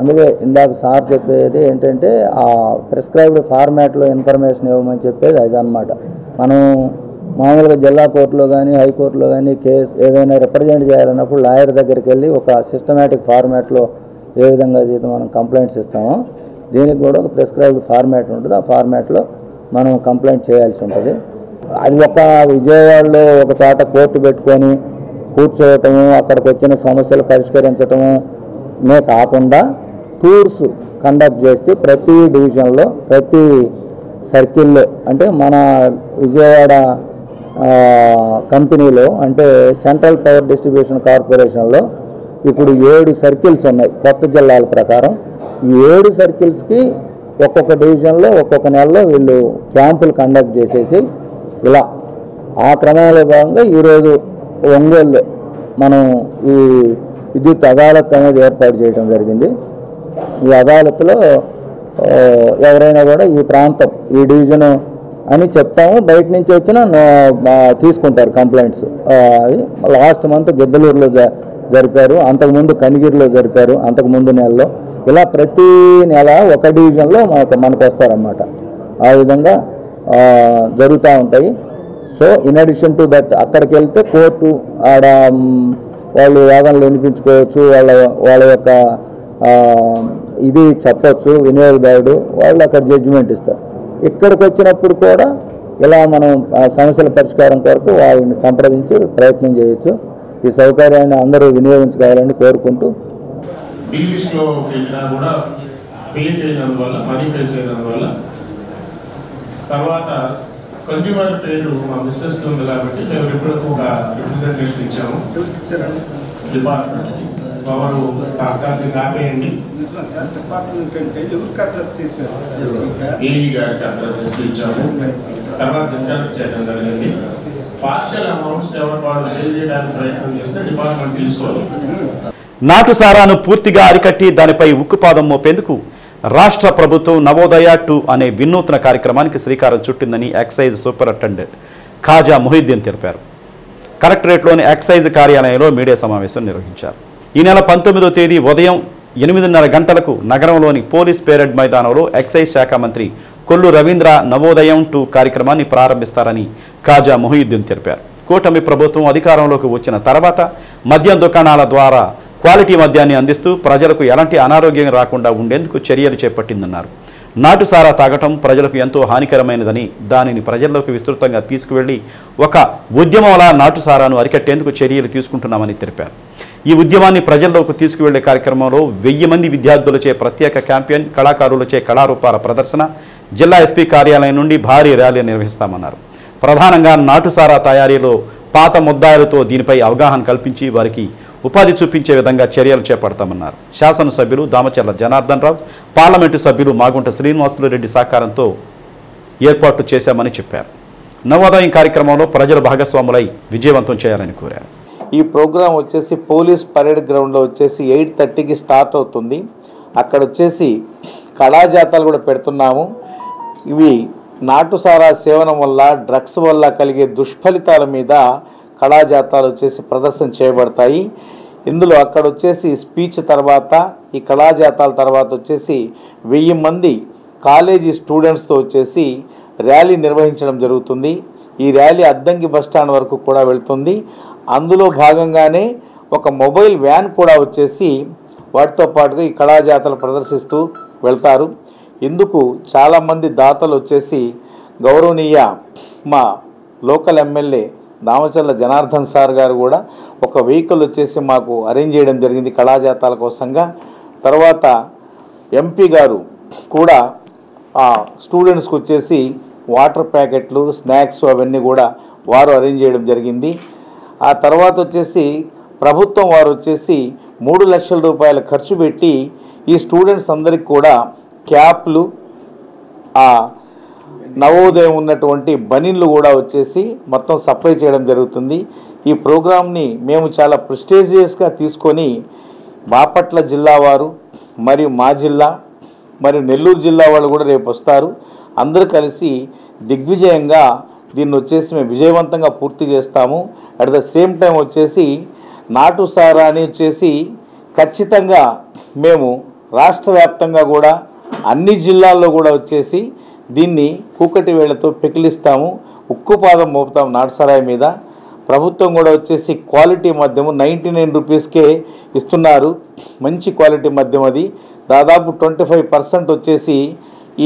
అందుకే ఇందాక సార్ చెప్పేది ఏంటంటే ఆ ప్రిస్క్రైబ్డ్ ఫార్మాట్లో ఇన్ఫర్మేషన్ ఇవ్వమని చెప్పేది అదనమాట. మనం మామూలుగా జిల్లా కోర్టులో కానీ హైకోర్టులో కానీ కేసు ఏదైనా రిప్రజెంట్ చేయాలన్నప్పుడు లాయర్ దగ్గరికి వెళ్ళి ఒక సిస్టమేటిక్ ఫార్మాట్లో ఏ విధంగా అయితే మనం కంప్లైంట్స్ ఇస్తామో దీనికి కూడా ఒక ప్రిస్క్రైబ్డ్ ఫార్మాట్ ఉంటుంది. ఆ ఫార్మాట్లో మనం కంప్లైంట్ చేయాల్సి ఉంటుంది. అది ఒక విజయవాడలో ఒక చోట కోర్టు పెట్టుకొని కూర్చోవటము, అక్కడికి వచ్చిన సమస్యలు పరిష్కరించటము నే కాకుండా టూర్స్ కండక్ట్ చేస్తే ప్రతి డివిజన్లో, ప్రతి సర్కిల్లో, అంటే మన విజయవాడ కంపెనీలో అంటే సెంట్రల్ పవర్ డిస్ట్రిబ్యూషన్ కార్పొరేషన్లో ఇప్పుడు 7 సర్కిల్స్ ఉన్నాయి కొత్త జిల్లాల ప్రకారం. ఈ 7 సర్కిల్స్కి ఒక్కొక్క డివిజన్లో ఒక్కొక్క నెలలో వీళ్ళు క్యాంపులు కండక్ట్ చేసేసి ఇలా ఆ క్రమంలో భాగంగా ఈరోజు ఒంగోలులో మనం ఈ విద్యుత్ అదాలత్ అనేది ఏర్పాటు చేయడం జరిగింది. ఈ అదాలత్లో ఎవరైనా కూడా ఈ ప్రాంతం, ఈ డివిజను అని చెప్తాము, బయట నుంచి వచ్చినా తీసుకుంటారు కంప్లైంట్స్. అవి లాస్ట్ మంత్ గిద్దలూరులో జరిపారు, అంతకుముందు కనిగిరిలో జరిపారు, అంతకుముందు నెలలో. ఇలా ప్రతి నెల ఒక డివిజన్లో మనకు వస్తారన్నమాట. ఆ విధంగా జరుగుతూ ఉంటాయి. So in addition to that అక్కడికి వెళ్తే కోర్టు ఆడ వాళ్ళు వాదనలు వినిపించుకోవచ్చు, వాళ్ళ యొక్క ఇది చెప్పచ్చు వినియోగదారుడు, వాళ్ళు అక్కడ జడ్జిమెంట్ ఇస్తారు. ఇక్కడికి వచ్చినప్పుడు కూడా ఇలా మనం సమస్యల పరిష్కారం కొరకు వాళ్ళని సంప్రదించి ప్రయత్నం చేయొచ్చు. ఈ సౌకర్యాన్ని అందరూ వినియోగించుకోవాలని కోరుకుంటూ ఇంగ్లీష్లో వెళ్ళినా కూడా పే చేయనందువల్ల, మనీ పే చేయనందువల్ల తర్వాత కన్జ్యూమర్ పేరు మా మిస్సెస్ ఉంది కాబట్టి మేము ఇప్పటికి ఒక రిప్రజెంటేషన్ ఇచ్చాము డిపార్ట్మెంట్. పవర్ తాత్కాలిక ఆపేయండి, ఏఈ గారికి అడ్రస్ ఇచ్చాము. తర్వాత డిస్కనెక్ట్ చేయడం జరిగింది. పార్షియల్ అమౌంట్స్ ఎవరు వాళ్ళు సేల్ చేయడానికి ప్రయత్నం చేస్తే డిపార్ట్మెంట్ తీసుకోవాలి. నాటు సారాను పూర్తిగా అరికట్టి దానిపై ఉక్కుపాదం మోపేందుకు రాష్ట్ర ప్రభుత్వం నవోదయ 2 అనే వినూత్న కార్యక్రమానికి శ్రీకారం చుట్టిందని ఎక్సైజ్ సూపరింటెండెంట్ ఖాజా మొహిద్దీన్ తెలిపారు. కలెక్టరేట్లోని ఎక్సైజ్ కార్యాలయంలో మీడియా సమావేశం నిర్వహించారు. ఈ నెల 19వ తేదీ ఉదయం 8:30 గంటలకు నగరంలోని పోలీస్ పేరెడ్ మైదానంలో ఎక్సైజ్ శాఖ మంత్రి కొల్లు రవీంద్ర నవోదయం 2 కార్యక్రమాన్ని ప్రారంభిస్తారని ఖాజా మొహిద్దీన్ తెలిపారు. కూటమి ప్రభుత్వం అధికారంలోకి వచ్చిన తర్వాత మద్యం దుకాణాల ద్వారా క్వాలిటీ మద్యాన్ని అందిస్తూ ప్రజలకు ఎలాంటి అనారోగ్యం రాకుండా ఉండేందుకు చర్యలు చేపట్టిందన్నారు. నాటుసారా తాగటం ప్రజలకు ఎంతో హానికరమైనదని, దానిని ప్రజల్లోకి విస్తృతంగా తీసుకువెళ్లి ఒక ఉద్యమంలా నాటుసారాను అరికట్టేందుకు చర్యలు తీసుకుంటున్నామని తెలిపారు. ఈ ఉద్యమాన్ని ప్రజల్లోకి తీసుకువెళ్లే కార్యక్రమంలో 1000 మంది విద్యార్థులచే ప్రత్యేక క్యాంపెయిన్, కళాకారులచే కళారూపాల ప్రదర్శన, జిల్లా ఎస్పీ కార్యాలయం నుండి భారీ ర్యాలీ నిర్వహిస్తామన్నారు. ప్రధానంగా నాటుసారా తయారీలో పాత ముద్దాయిలతో దీనిపై అవగాహన కల్పించి వారికి ఉపాధి చూపించే విధంగా చర్యలు చేపడతామన్నారు. శాసనసభ్యులు దామచర్ల జనార్దన్ రావు, పార్లమెంటు సభ్యులు మాగుంట శ్రీనివాసులు రెడ్డి సహకారంతో ఏర్పాటు చేశామని చెప్పారు. నవోదయం కార్యక్రమంలో ప్రజలు భాగస్వాములై విజయవంతం చేయాలని కోరారు. ఈ ప్రోగ్రాం వచ్చేసి పోలీస్ పరేడ్ గ్రౌండ్లో వచ్చేసి 8:30కి స్టార్ట్ అవుతుంది. అక్కడ వచ్చేసి కళాజాతాలు కూడా పెడుతున్నాము. ఇవి నాటుసారా సేవనం వల్ల, డ్రగ్స్ వల్ల కలిగే దుష్ఫలితాల మీద కళాజాతాలు వచ్చేసి ప్రదర్శన చేయబడతాయి. ఇందులో అక్కడ వచ్చేసి స్పీచ్ తర్వాత, ఈ కళాజాతాల తర్వాత వచ్చేసి 1000 మంది కాలేజీ స్టూడెంట్స్తో వచ్చేసి ర్యాలీ నిర్వహించడం జరుగుతుంది. ఈ ర్యాలీ అద్దంకి బస్టాండ్ వరకు కూడా వెళ్తుంది. అందులో భాగంగానే ఒక మొబైల్ వ్యాన్ కూడా వచ్చేసి వాటితో పాటుగా ఈ కళాజాతలు ప్రదర్శిస్తూ వెళ్తారు. ఇందుకు చాలామంది దాతలు వచ్చేసి గౌరవనీయ మా local MLA Damacharla Janardhan sir గారు కూడా ఒక వెహికల్ వచ్చేసి మాకు అరేంజ్ చేయడం జరిగింది కళాజాతాల కోసంగా. తర్వాత ఎంపీ గారు కూడా ఆ స్టూడెంట్స్కి వచ్చేసి వాటర్ ప్యాకెట్లు, స్నాక్స్ అవన్నీ కూడా వారు అరేంజ్ చేయడం జరిగింది. ఆ తర్వాత వచ్చేసి ప్రభుత్వం వారు వచ్చేసి 3 లక్షల రూపాయల ఖర్చు పెట్టి ఈ స్టూడెంట్స్ అందరికి కూడా క్యాప్లు, ఆ నవోదయం ఉన్నటువంటి బనీన్లు కూడా వచ్చేసి మొత్తం సప్లై చేయడం జరుగుతుంది. ఈ ప్రోగ్రామ్ని మేము చాలా ప్రెస్టీజియస్గా తీసుకొని బాపట్ల జిల్లా వారు మరియు మా జిల్లా మరియు నెల్లూరు జిల్లా వాళ్ళు కూడా రేపు వస్తారు. అందరూ కలిసి దిగ్విజయంగా దీన్ని వచ్చేసి మేము విజయవంతంగా పూర్తి చేస్తాము. అట్ ద సేమ్ టైం వచ్చేసి నాటుసారాని వచ్చేసి ఖచ్చితంగా మేము రాష్ట్ర వ్యాప్తంగా కూడా అన్ని జిల్లాల్లో కూడా వచ్చేసి దీన్ని కూకటి వేళ్లతో పెకిలిస్తాము, ఉక్కుపాదం మోపుతాము నాటుసారాయి మీద. ప్రభుత్వం కూడా వచ్చేసి క్వాలిటీ మద్యము 99 రూపీస్కే ఇస్తున్నారు. మంచి క్వాలిటీ మద్యం అది. దాదాపు 25% వచ్చేసి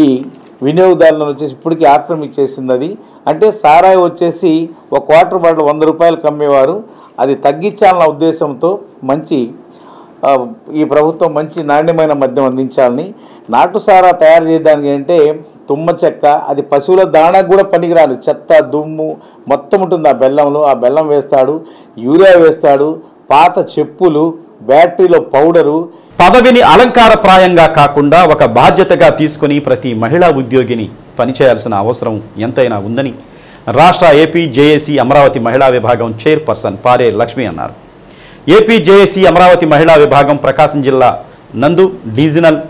ఈ వినియోగదారులను వచ్చేసి ఇప్పటికీ ఆక్రమించేసింది. అది అంటే సారాయి వచ్చేసి ఒక క్వార్టర్ బాటిల్ 100 రూపాయలకు అమ్మేవారు, అది తగ్గించాలన్న ఉద్దేశంతో ఈ ప్రభుత్వం మంచి నాణ్యమైన మద్యం అందించాలని. నాటుసారా తయారు చేయడానికి అంటే తుమ్మ చెక్క, అది పశువుల దాణకు కూడా పనికిరాదు, చెత్త దుమ్ము మొత్తం ఉంటుంది ఆ బెల్లంలో. ఆ బెల్లం వేస్తాడు, యూరియా వేస్తాడు, పాత చెప్పులు, బ్యాటరీలో పౌడరు. పదవిని అలంకారప్రాయంగా కాకుండా ఒక బాధ్యతగా తీసుకుని ప్రతి మహిళా ఉద్యోగిని పనిచేయాల్సిన అవసరం ఎంతైనా ఉందని రాష్ట్ర ఏపీ జేఏసీ అమరావతి మహిళా విభాగం చైర్పర్సన్ పారే లక్ష్మి అన్నారు. ఏపీ జేఏసీ అమరావతి మహిళా విభాగం ప్రకాశం జిల్లా నందు డివిజనల్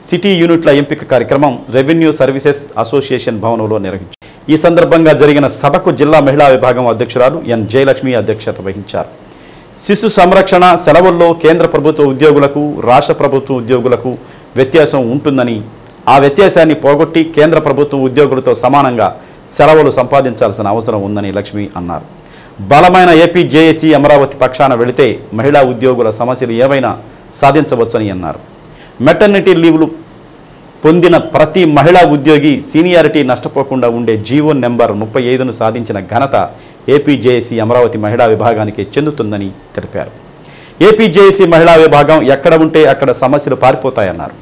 సిటీ యూనిట్ల ఎంపిక కార్యక్రమం రెవెన్యూ సర్వీసెస్ అసోసియేషన్ భవనంలో నిర్వహించారు. ఈ సందర్భంగా జరిగిన సభకు జిల్లా మహిళా విభాగం అధ్యక్షురాలు ఎన్ జయలక్ష్మి అధ్యక్షత వహించారు. శిశు సంరక్షణ సెలవుల్లో కేంద్ర ప్రభుత్వ ఉద్యోగులకు, రాష్ట్ర ప్రభుత్వ ఉద్యోగులకు వ్యత్యాసం ఉంటుందని, ఆ వ్యత్యాసాన్ని పోగొట్టి కేంద్ర ప్రభుత్వ ఉద్యోగులతో సమానంగా సెలవులు సంపాదించాల్సిన అవసరం ఉందని లక్ష్మి అన్నారు. బలమైన ఏపీ జేఏసీ అమరావతి పక్షాన వెళితే మహిళా ఉద్యోగుల సమస్యలు ఏవైనా సాధించవచ్చని అన్నారు. మెటర్నిటీ లీవ్లు పొందిన ప్రతి మహిళా ఉద్యోగి సీనియారిటీ నష్టపోకుండా ఉండే జీవో నెంబర్ 35ను సాధించిన ఘనత ఏపీ జేఏసీ అమరావతి మహిళా విభాగానికి చెందుతుందని తెలిపారు. ఏపీ జేఏసీ మహిళా విభాగం ఎక్కడ ఉంటే అక్కడ సమస్యలు పారిపోతాయన్నారు.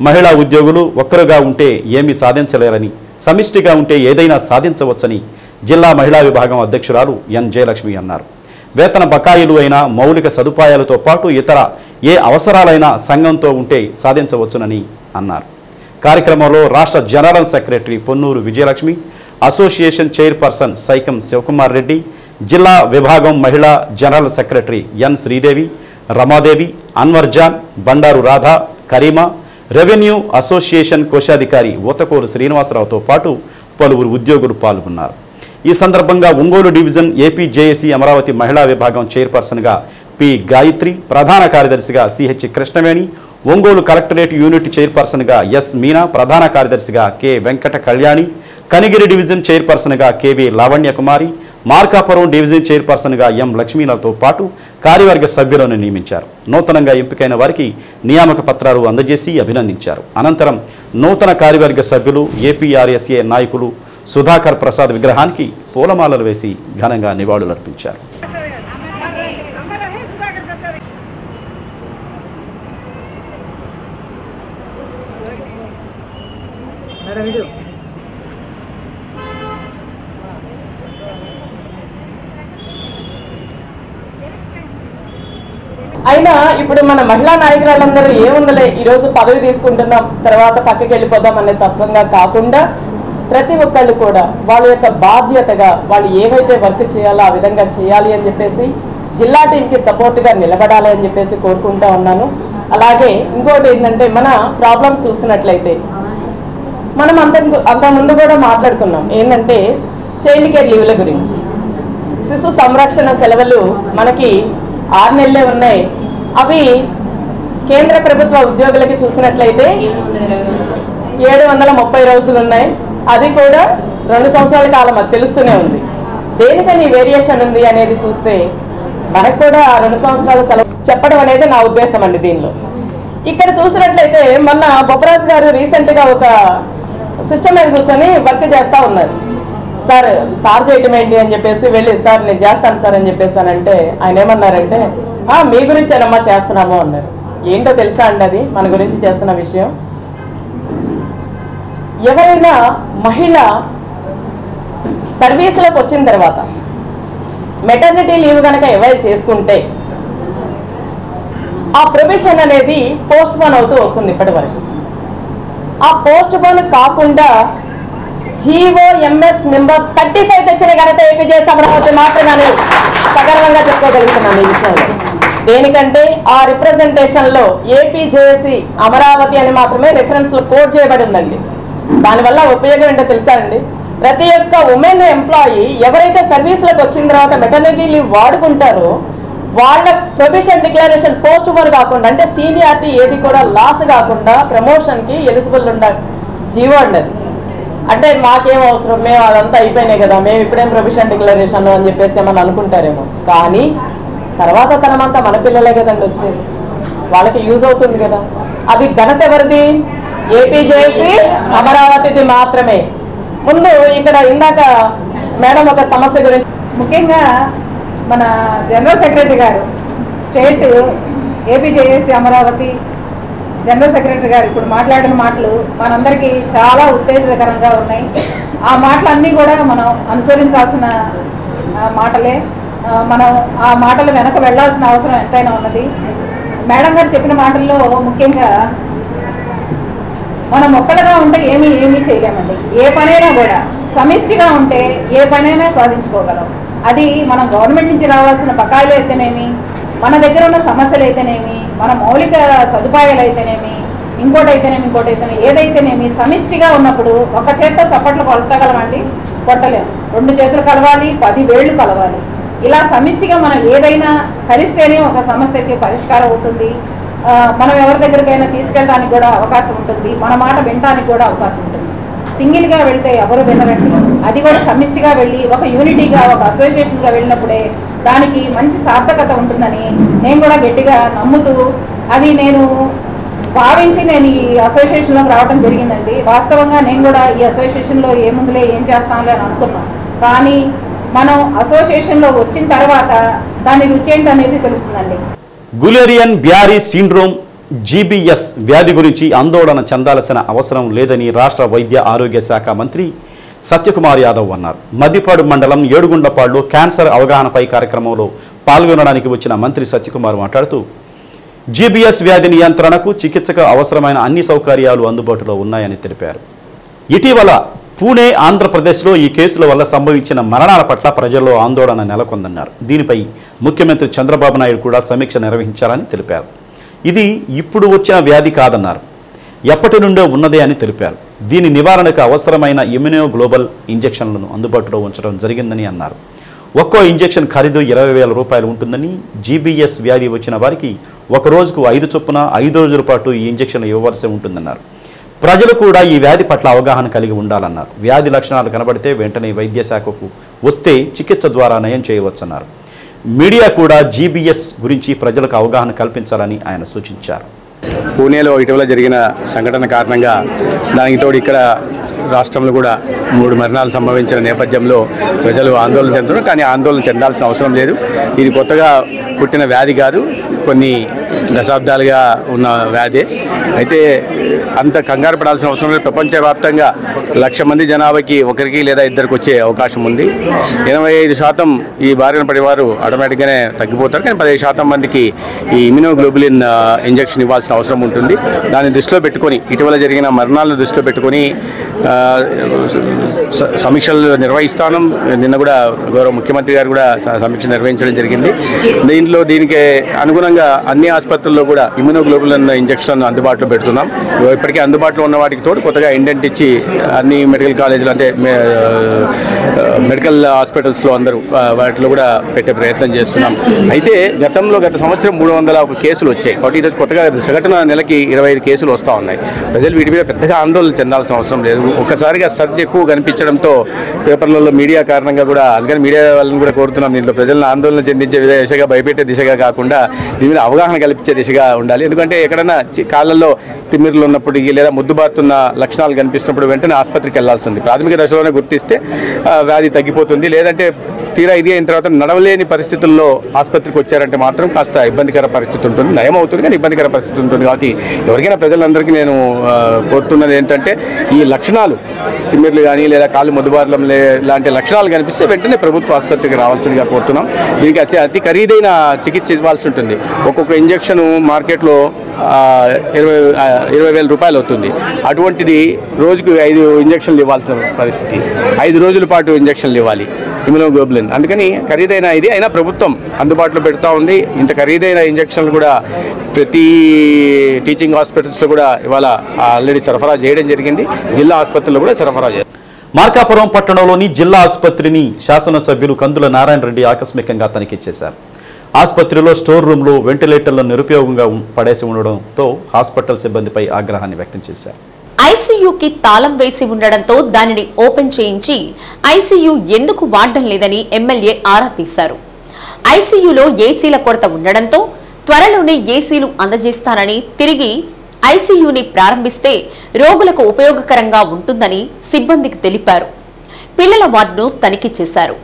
మహిళా ఉద్యోగులు ఒక్కరుగా ఉంటే ఏమీ సాధించలేరని, సమిష్టిగా ఉంటే ఏదైనా సాధించవచ్చని జిల్లా మహిళా విభాగం అధ్యక్షురాలు ఎన్ జయలక్ష్మి అన్నారు. వేతన బకాయిలు అయినా మౌలిక సదుపాయాలతో పాటు ఇతర ఏ అవసరాలైనా సంఘంతో ఉంటే సాధించవచ్చునని అన్నారు. కార్యక్రమంలో రాష్ట్ర general secretary Ponnuru Vijayalakshmi, association chairperson Saikam Sivakumar Reddy, జిల్లా విభాగం మహిళా general secretary N Sridevi, Ramadevi, Anwar John, Bandaru Radha, Karima, revenue association కోశాధికారి ఊతకూరు శ్రీనివాసరావుతో పాటు పలువురు ఉద్యోగులు పాల్గొన్నారు. ఈ సందర్భంగా Ongole division AP JAC Amaravati మహిళా విభాగం చైర్పర్సన్గా పి గాయత్రి, ప్రధాన కార్యదర్శిగా CH Krishnaveni, Ongole collectorate unit చైర్పర్సన్గా ఎస్ మీనా, ప్రధాన కార్యదర్శిగా కె వెంకట కళ్యాణి, కనిగిరి డివిజన్ చైర్పర్సన్గా కెవి లావణ్య కుమారి, మార్కాపురం డివిజన్ చైర్పర్సన్గా ఎం లక్ష్మీలతో పాటు కార్యవర్గ సభ్యులను నియమించారు. నూతనంగా ఎంపికైన వారికి నియామక పత్రాలు అందజేసి అభినందించారు. అనంతరం నూతన కార్యవర్గ సభ్యులు ఏపీఆర్ఎస్ఏ నాయకులు సుధాకర్ ప్రసాద్ విగ్రహానికి పూలమాలలు వేసి ఘనంగా నివాళులర్పించారు. అయినా ఇప్పుడు మన మహిళా నాయకురాలందరూ ఏముందలే ఈరోజు పదవి తీసుకుంటున్నాం తర్వాత పక్కకి వెళ్ళిపోదాం అనే తత్వంగా కాకుండా ప్రతి ఒక్కళ్ళు కూడా వాళ్ళ యొక్క బాధ్యతగా వాళ్ళు ఏవైతే వర్క్ చేయాలో ఆ విధంగా చేయాలి అని చెప్పేసి జిల్లా టీంకి సపోర్ట్గా నిలబడాలి అని చెప్పేసి కోరుకుంటా ఉన్నాను. అలాగే ఇంకోటి ఏంటంటే మన ప్రాబ్లమ్స్ చూసినట్లయితే మనం అంతకుముందు కూడా మాట్లాడుకున్నాం ఏంటంటే చైల్డ్ కేర్ లీవ్ల గురించి. శిశు సంరక్షణ సెలవులు మనకి 6 నెలలే ఉన్నాయి. అవి కేంద్ర ప్రభుత్వ ఉద్యోగులకి చూసినట్లయితే 730 రోజులు ఉన్నాయి. అది కూడా 2 సంవత్సరాల కాలం అది తెలుస్తూనే ఉంది. దేనికని వేరియేషన్ ఉంది అనేది చూస్తే మనకు కూడా 2 సంవత్సరాల సెలవు చెప్పడం అనేది నా ఉద్దేశం అండి. దీనిలో ఇక్కడ చూసినట్లయితే మొన్న బొప్పరాజు గారు రీసెంట్గా ఒక సిస్టమ్ మీద కూర్చొని వర్క్ చేస్తూ ఉన్నారు. సార్ చేయటం ఏంటి అని చెప్పేసి వెళ్ళి సార్ నేను చేస్తాను సార్ అని చెప్పేసానంటే ఆయన ఏమన్నారంటే మీ గురించి ఏనమ్మా చేస్తున్నాము అన్నారు. ఏంటో తెలుసా అండి అది మన గురించి చేస్తున్న విషయం. ఎవరైనా మహిళ సర్వీస్లోకి వచ్చిన తర్వాత మెటర్నిటీ లీవ్ కనుక ఎవరు చేసుకుంటే ఆ ప్రొవిషన్ అనేది పోస్ట్ పోన్ అవుతూ వస్తుంది ఇప్పటి వరకు. ఆ పోస్ట్ పోన్ కాకుండా GOMS నెంబర్ 35 తెచ్చిన ఘనత ఏపీజేఎస్ అమరావతి మాత్రమే సగర్వంగా చెప్పుకోగలుగుతున్నాను ఈ విషయంలో. దేనికంటే ఆ రిప్రజెంటేషన్లో ఏపీజేఎస్ అమరావతి అని మాత్రమే రెఫరెన్స్లో కోడ్ చేయబడి ఉందండి. దానివల్ల ఉపయోగం ఏంటో తెలుసా అండి, ప్రతి ఒక్క ఉమెన్ ఎంప్లాయీ ఎవరైతే సర్వీస్లోకి వచ్చిన తర్వాత మెటర్నిటీ లీవ్ వాడుకుంటారో వాళ్ళ ప్రొవిషన్ డిక్లరేషన్ పోస్ట్ పోన్ కాకుండా అంటే సీనియారిటీ ఏది కూడా లాస్ కాకుండా ప్రమోషన్కి ఎలిజిబుల్ ఉండాలి జీవో అండి. అంటే మాకేం అవసరం, మేము అదంతా అయిపోయినాయి కదా, మేము ఇప్పుడేం ప్రొవిషన్ డిక్లరేషన్ అని చెప్పేసి ఏమని అనుకుంటారేమో. కానీ తర్వాత తనమంతా మన పిల్లలే కదండి వచ్చేది, వాళ్ళకి యూజ్ అవుతుంది కదా. అది ఘనత ఎవరిది? ఏపీజేఎస్ అమరావతిది మాత్రమే. ముందు ఇక్కడ ఇందాక మేడం ఒక సమస్య గురించి ముఖ్యంగా మన జనరల్ సెక్రటరీ గారు state APJS Amaravati general secretary గారు ఇప్పుడు మాట్లాడిన మాటలు మనందరికీ చాలా ఉత్తేజకరంగా ఉన్నాయి. ఆ మాటలన్నీ కూడా మనం అనుసరించాల్సిన మాటలే. మనం ఆ మాటలు వెనక వెళ్లాల్సిన అవసరం ఎంతైనా ఉన్నది. మేడం గారు చెప్పిన మాటల్లో ముఖ్యంగా మనం ఒక్కలుగా ఉంటే ఏమీ చేయలేమండి. ఏ పనైనా కూడా సమిష్టిగా ఉంటే ఏ పనైనా సాధించుకోగలం. అది మనం గవర్నమెంట్ నుంచి రావాల్సిన బకాయిలు అయితేనేమి, మన దగ్గర ఉన్న సమస్యలు అయితేనేమి, మన మౌలిక సదుపాయాలు అయితేనేమి, ఇంకోటైతేనేమి ఏదైతేనేమి సమిష్టిగా ఉన్నప్పుడు ఒక చేత్తో చప్పట్లు కొట్టగలమండి, కొట్టలేము. 2 చేతులు కలవాలి, 10 వేళ్ళు కలవాలి. ఇలా సమిష్టిగా మనం ఏదైనా కలిస్తేనే ఒక సమస్యకి పరిష్కారం అవుతుంది. మనం ఎవరి దగ్గరికైనా తీసుకెళ్ళడానికి కూడా అవకాశం ఉంటుంది, మన మాట వినడానికి కూడా అవకాశం ఉంటుంది. సింగిల్గా వెళ్తే ఎవరు వినరండి. అది కూడా సమిష్టిగా వెళ్ళి ఒక యూనిటీగా ఒక అసోసియేషన్గా వెళ్ళినప్పుడే దానికి మంచి సార్థకత ఉంటుందని నేను కూడా గట్టిగా నమ్ముతూ అది నేను భావించి నేను ఈ అసోసియేషన్లోకి రావడం జరిగిందండి. వాస్తవంగా నేను కూడా ఈ అసోసియేషన్లో ఏముందులే ఏం చేస్తాంలే అని అనుకున్నాను. కానీ మనం అసోసియేషన్లో వచ్చిన తర్వాత దాని రుచి ఏంటి అనేది తెలుస్తుందండి. గులేరియన్ బ్యారీ సిండ్రోమ్ GBS వ్యాధి గురించి ఆందోళన చెందాల్సిన అవసరం లేదని రాష్ట్ర వైద్య ఆరోగ్య శాఖ మంత్రి సత్యకుమార్ యాదవ్ అన్నారు. మద్దిపాడు మండలం ఏడుగుండ్లపాడులో క్యాన్సర్ అవగాహనపై కార్యక్రమంలో పాల్గొనడానికి వచ్చిన మంత్రి సత్యకుమార్ మాట్లాడుతూ GBS వ్యాధి నియంత్రణకు చికిత్సకు అవసరమైన అన్ని సౌకర్యాలు అందుబాటులో ఉన్నాయని తెలిపారు. ఇటీవల పూణే, ఆంధ్రప్రదేశ్లో ఈ కేసుల వల్ల సంభవించిన మరణాల పట్ల ప్రజల్లో ఆందోళన నెలకొందన్నారు. దీనిపై ముఖ్యమంత్రి చంద్రబాబు నాయుడు కూడా సమీక్ష నిర్వహించారని తెలిపారు. ఇది ఇప్పుడు వచ్చిన వ్యాధి కాదన్నారు, ఎప్పటి నుండో ఉన్నదే అని తెలిపారు. దీని నివారణకు అవసరమైన ఇమ్యునోగ్లోబల్ ఇంజెక్షన్లను అందుబాటులో ఉంచడం జరిగిందని అన్నారు. ఒక్కో ఇంజెక్షన్ ఖరీదు 20,000 రూపాయలు ఉంటుందని, GBS వ్యాధి వచ్చిన వారికి ఒక రోజుకు 5 చొప్పున 5 రోజుల పాటు ఈ ఇంజెక్షన్లు ఇవ్వవలసి ఉంటుందన్నారు. ప్రజలు కూడా ఈ వ్యాధి పట్ల అవగాహన కలిగి ఉండాలన్నారు. వ్యాధి లక్షణాలు కనబడితే వెంటనే వైద్య శాఖకు వస్తే చికిత్స ద్వారా నయం చేయవచ్చన్నారు. మీడియా కూడా జీబీఎస్ గురించి ప్రజలకు అవగాహన కల్పించాలని ఆయన సూచించారు. పూణేలో ఇటీవల జరిగిన సంఘటన కారణంగా దానికి తోడు ఇక్కడ రాష్ట్రంలో కూడా 3 మరణాలు సంభవించిన నేపథ్యంలో ప్రజలు ఆందోళన చెందుతున్నారు. కానీ ఆందోళన చెందాల్సిన అవసరం లేదు. ఇది కొత్తగా పుట్టిన వ్యాధి కాదు, కొన్ని దశాబ్దాలుగా ఉన్న వ్యాధి. అయితే అంత కంగారు పడాల్సిన అవసరం లేదు. ప్రపంచవ్యాప్తంగా 1,00,000 మంది జనాభాకి ఒకరికి లేదా ఇద్దరికి వచ్చే అవకాశం ఉంది. 85% ఈ బారిన పడేవారు ఆటోమేటిక్గానే తగ్గిపోతారు. కానీ 15% మందికి ఈ ఇమ్యునోగ్లోబులిన్ ఇంజెక్షన్ ఇవ్వాల్సిన అవసరం ఉంటుంది. దాన్ని దృష్టిలో పెట్టుకొని ఇటీవల జరిగిన మరణాలను దృష్టిలో పెట్టుకొని సమీక్షలు నిర్వహిస్తాను. నిన్న కూడా గౌరవ ముఖ్యమంత్రి గారు కూడా సమీక్ష నిర్వహించడం జరిగింది. దీనికి అనుగుణంగా అన్ని ఆసుపత్రుల్లో కూడా ఇమ్యునోగ్లోబులిన్ ఇంజెక్షన్ అందుబాటులో పెడుతున్నాం. ఇప్పటికే అందుబాటులో ఉన్న వాటికి తోడు కొత్తగా ఇండెంట్ ఇచ్చి అన్ని మెడికల్ కాలేజీలు అంటే మెడికల్ హాస్పిటల్స్లో అందరూ వాటిలో కూడా పెట్టే ప్రయత్నం చేస్తున్నాం. అయితే గత సంవత్సరం 301 కేసులు వచ్చాయి. కాబట్టి ఈరోజు కొత్తగా సగటున నెలకి 25 కేసులు వస్తూ ఉన్నాయి. ప్రజలు వీటి మీద పెద్దగా ఆందోళన చెందాల్సిన అవసరం లేదు. ఒక్కసారిగా సర్జ్ ఎక్కువ కనిపించడంతో పేపర్లలో మీడియా కారణంగా కూడా, అందుకని మీడియా వాళ్ళని కూడా కోరుతున్నాం, దీంట్లో ప్రజలను ఆందోళన చెందించే దిశగా, భయపెట్టే దిశగా కాకుండా దీని మీద అవగాహన కల్పించే దిశగా ఉండాలి. ఎందుకంటే ఎక్కడైనా కాళ్ళల్లో తిమ్మిర్లు ఉన్నప్పటికీ లేదా ముద్దుబారుతున్న లక్షణాలు కనిపిస్తున్నప్పుడు వెంటనే ఆసుపత్రికి వెళ్లాల్సి ఉంది. ప్రాథమిక దశలోనే గుర్తిస్తే వ్యాధి తగ్గిపోతుంది. లేదంటే తీరా ఇది అయిన తర్వాత నడవలేని పరిస్థితుల్లో ఆసుపత్రికి వచ్చారంటే మాత్రం కాస్త ఇబ్బందికర పరిస్థితి ఉంటుంది. నయం అవుతుంది కానీ ఇబ్బందికర పరిస్థితి ఉంటుంది. కాబట్టి ఎవరికైనా ప్రజలందరికీ నేను కోరుతున్నది ఏంటంటే, ఈ లక్షణాలు తిమ్మిర్లు కానీ లేదా కాళ్ళు ముద్దుబారలం లాంటి లక్షణాలు కనిపిస్తే వెంటనే ప్రభుత్వ ఆసుపత్రికి రావాల్సిందిగా కోరుతున్నాం. దీనికి అతి ఖరీదైన చికిత్స ఇవ్వాల్సి ఉంటుంది. ఒక్కొక్క ఇంజెక్షన్ మార్కెట్లో 20,000 రూపాయలు అవుతుంది. అటువంటిది రోజుకు 5 ఇంజక్షన్లు ఇవ్వాల్సిన పరిస్థితి. 5 రోజుల పాటు ఇంజక్షన్లు ఇవ్వాలి ఇమ్యునోగ్లోబులిన్. అందుకని ఖరీదైన ఇది అయినా ప్రభుత్వం అందుబాటులో పెడతా ఉంది. ఇంత ఖరీదైన ఇంజక్షన్లు కూడా ప్రతి టీచింగ్ హాస్పిటల్స్లో కూడా ఇవాళ ఆల్రెడీ సరఫరా చేయడం జరిగింది. జిల్లా ఆసుపత్రుల్లో కూడా సరఫరా చేయాలి. మార్కాపురం పట్టణంలోని జిల్లా ఆసుపత్రిని శాసనసభ్యులు కందుల నారాయణ రెడ్డి ఆకస్మికంగా తనిఖీ చేశారు. ఆసుపత్రిలో స్టోర్ రూమ్లో వెంటిలేటర్లను నిరుపయోగంగా పడేసి ఉండడంతో హాస్పిటల్ సిబ్బందిపై ఆగ్రహాన్ని వ్యక్తం చేశారు. ఐసీయూకి తాళం వేసి ఉండడంతో దానిని ఓపెన్ చేయించి ఐసీయూ ఎందుకు వాడడం లేదని ఎమ్మెల్యే ఆరా తీశారు. ఐసీయూలో ఏసీల కొరత ఉండడంతో త్వరలోనే ఏసీలు అందజేస్తానని, తిరిగి ఐసీయూని ప్రారంభిస్తే రోగులకు ఉపయోగకరంగా ఉంటుందని సిబ్బందికి తెలిపారు. పిల్లల వార్డును తనిఖీ చేశారు.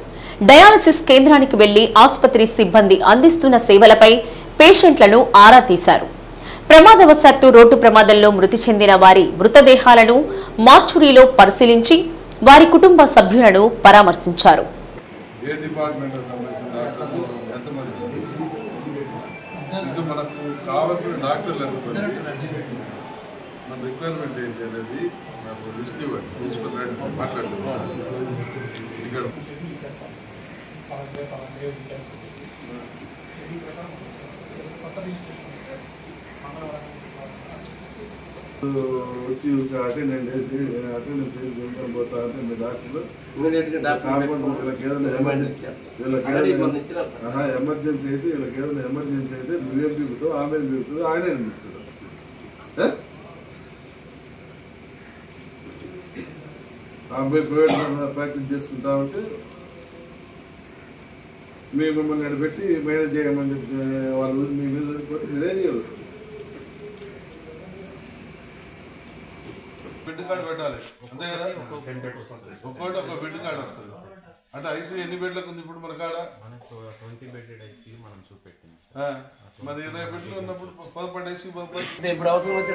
డయాలసిస్ కేంద్రానికి వెళ్లి ఆసుపత్రి సిబ్బంది అందిస్తున్న సేవలపై పేషెంట్లను ఆరా తీశారు. ప్రమాదవశాత్తు రోడ్డు ప్రమాదంలో మృతి చెందిన వారి మృతదేహాలను మార్చురీలో పరిశీలించి వారి కుటుంబ సభ్యులను పరామర్శించారు. వచ్చి అటెండెంట్ వేసి అటెండెన్స్ వేసి వెళ్తాను పోతా అంటే మీ డాక్టర్లు వీళ్ళకి ఏదైనా ఎమర్జెన్సీ అయితే వీళ్ళకి ఏదైనా ఎమర్జెన్సీ అయితే నువ్వేం పీకుతావు, ఆమె పీకుతుంది, ఆయన పీకుతాడు. అబ్బాయి ప్రైవేట్ ప్రాక్టీస్ చేసుకుంటా ఉంటే మిమ్మల్ని పెట్టి మేనేజ్ చేయమని చెప్పి వాళ్ళు మీ మీద పోతే మీరేం చేయరు. బెడ్ కార్డు పెట్టాలి అంతే కదా, ఒక్కోటి ఒక బెడ్ కార్డు వస్తుంది. అంటే ఐసీయూ ఎన్ని బెడ్లకు ఉంది ఇప్పుడు మన కాడ? 20 బెడెడ్ ఐసీయూ మనం చూపెట్టింది. మరి 20 బెడ్లు ఉన్నప్పుడు 11 ఐసీయూ ఇప్పుడు అవసరం వచ్చి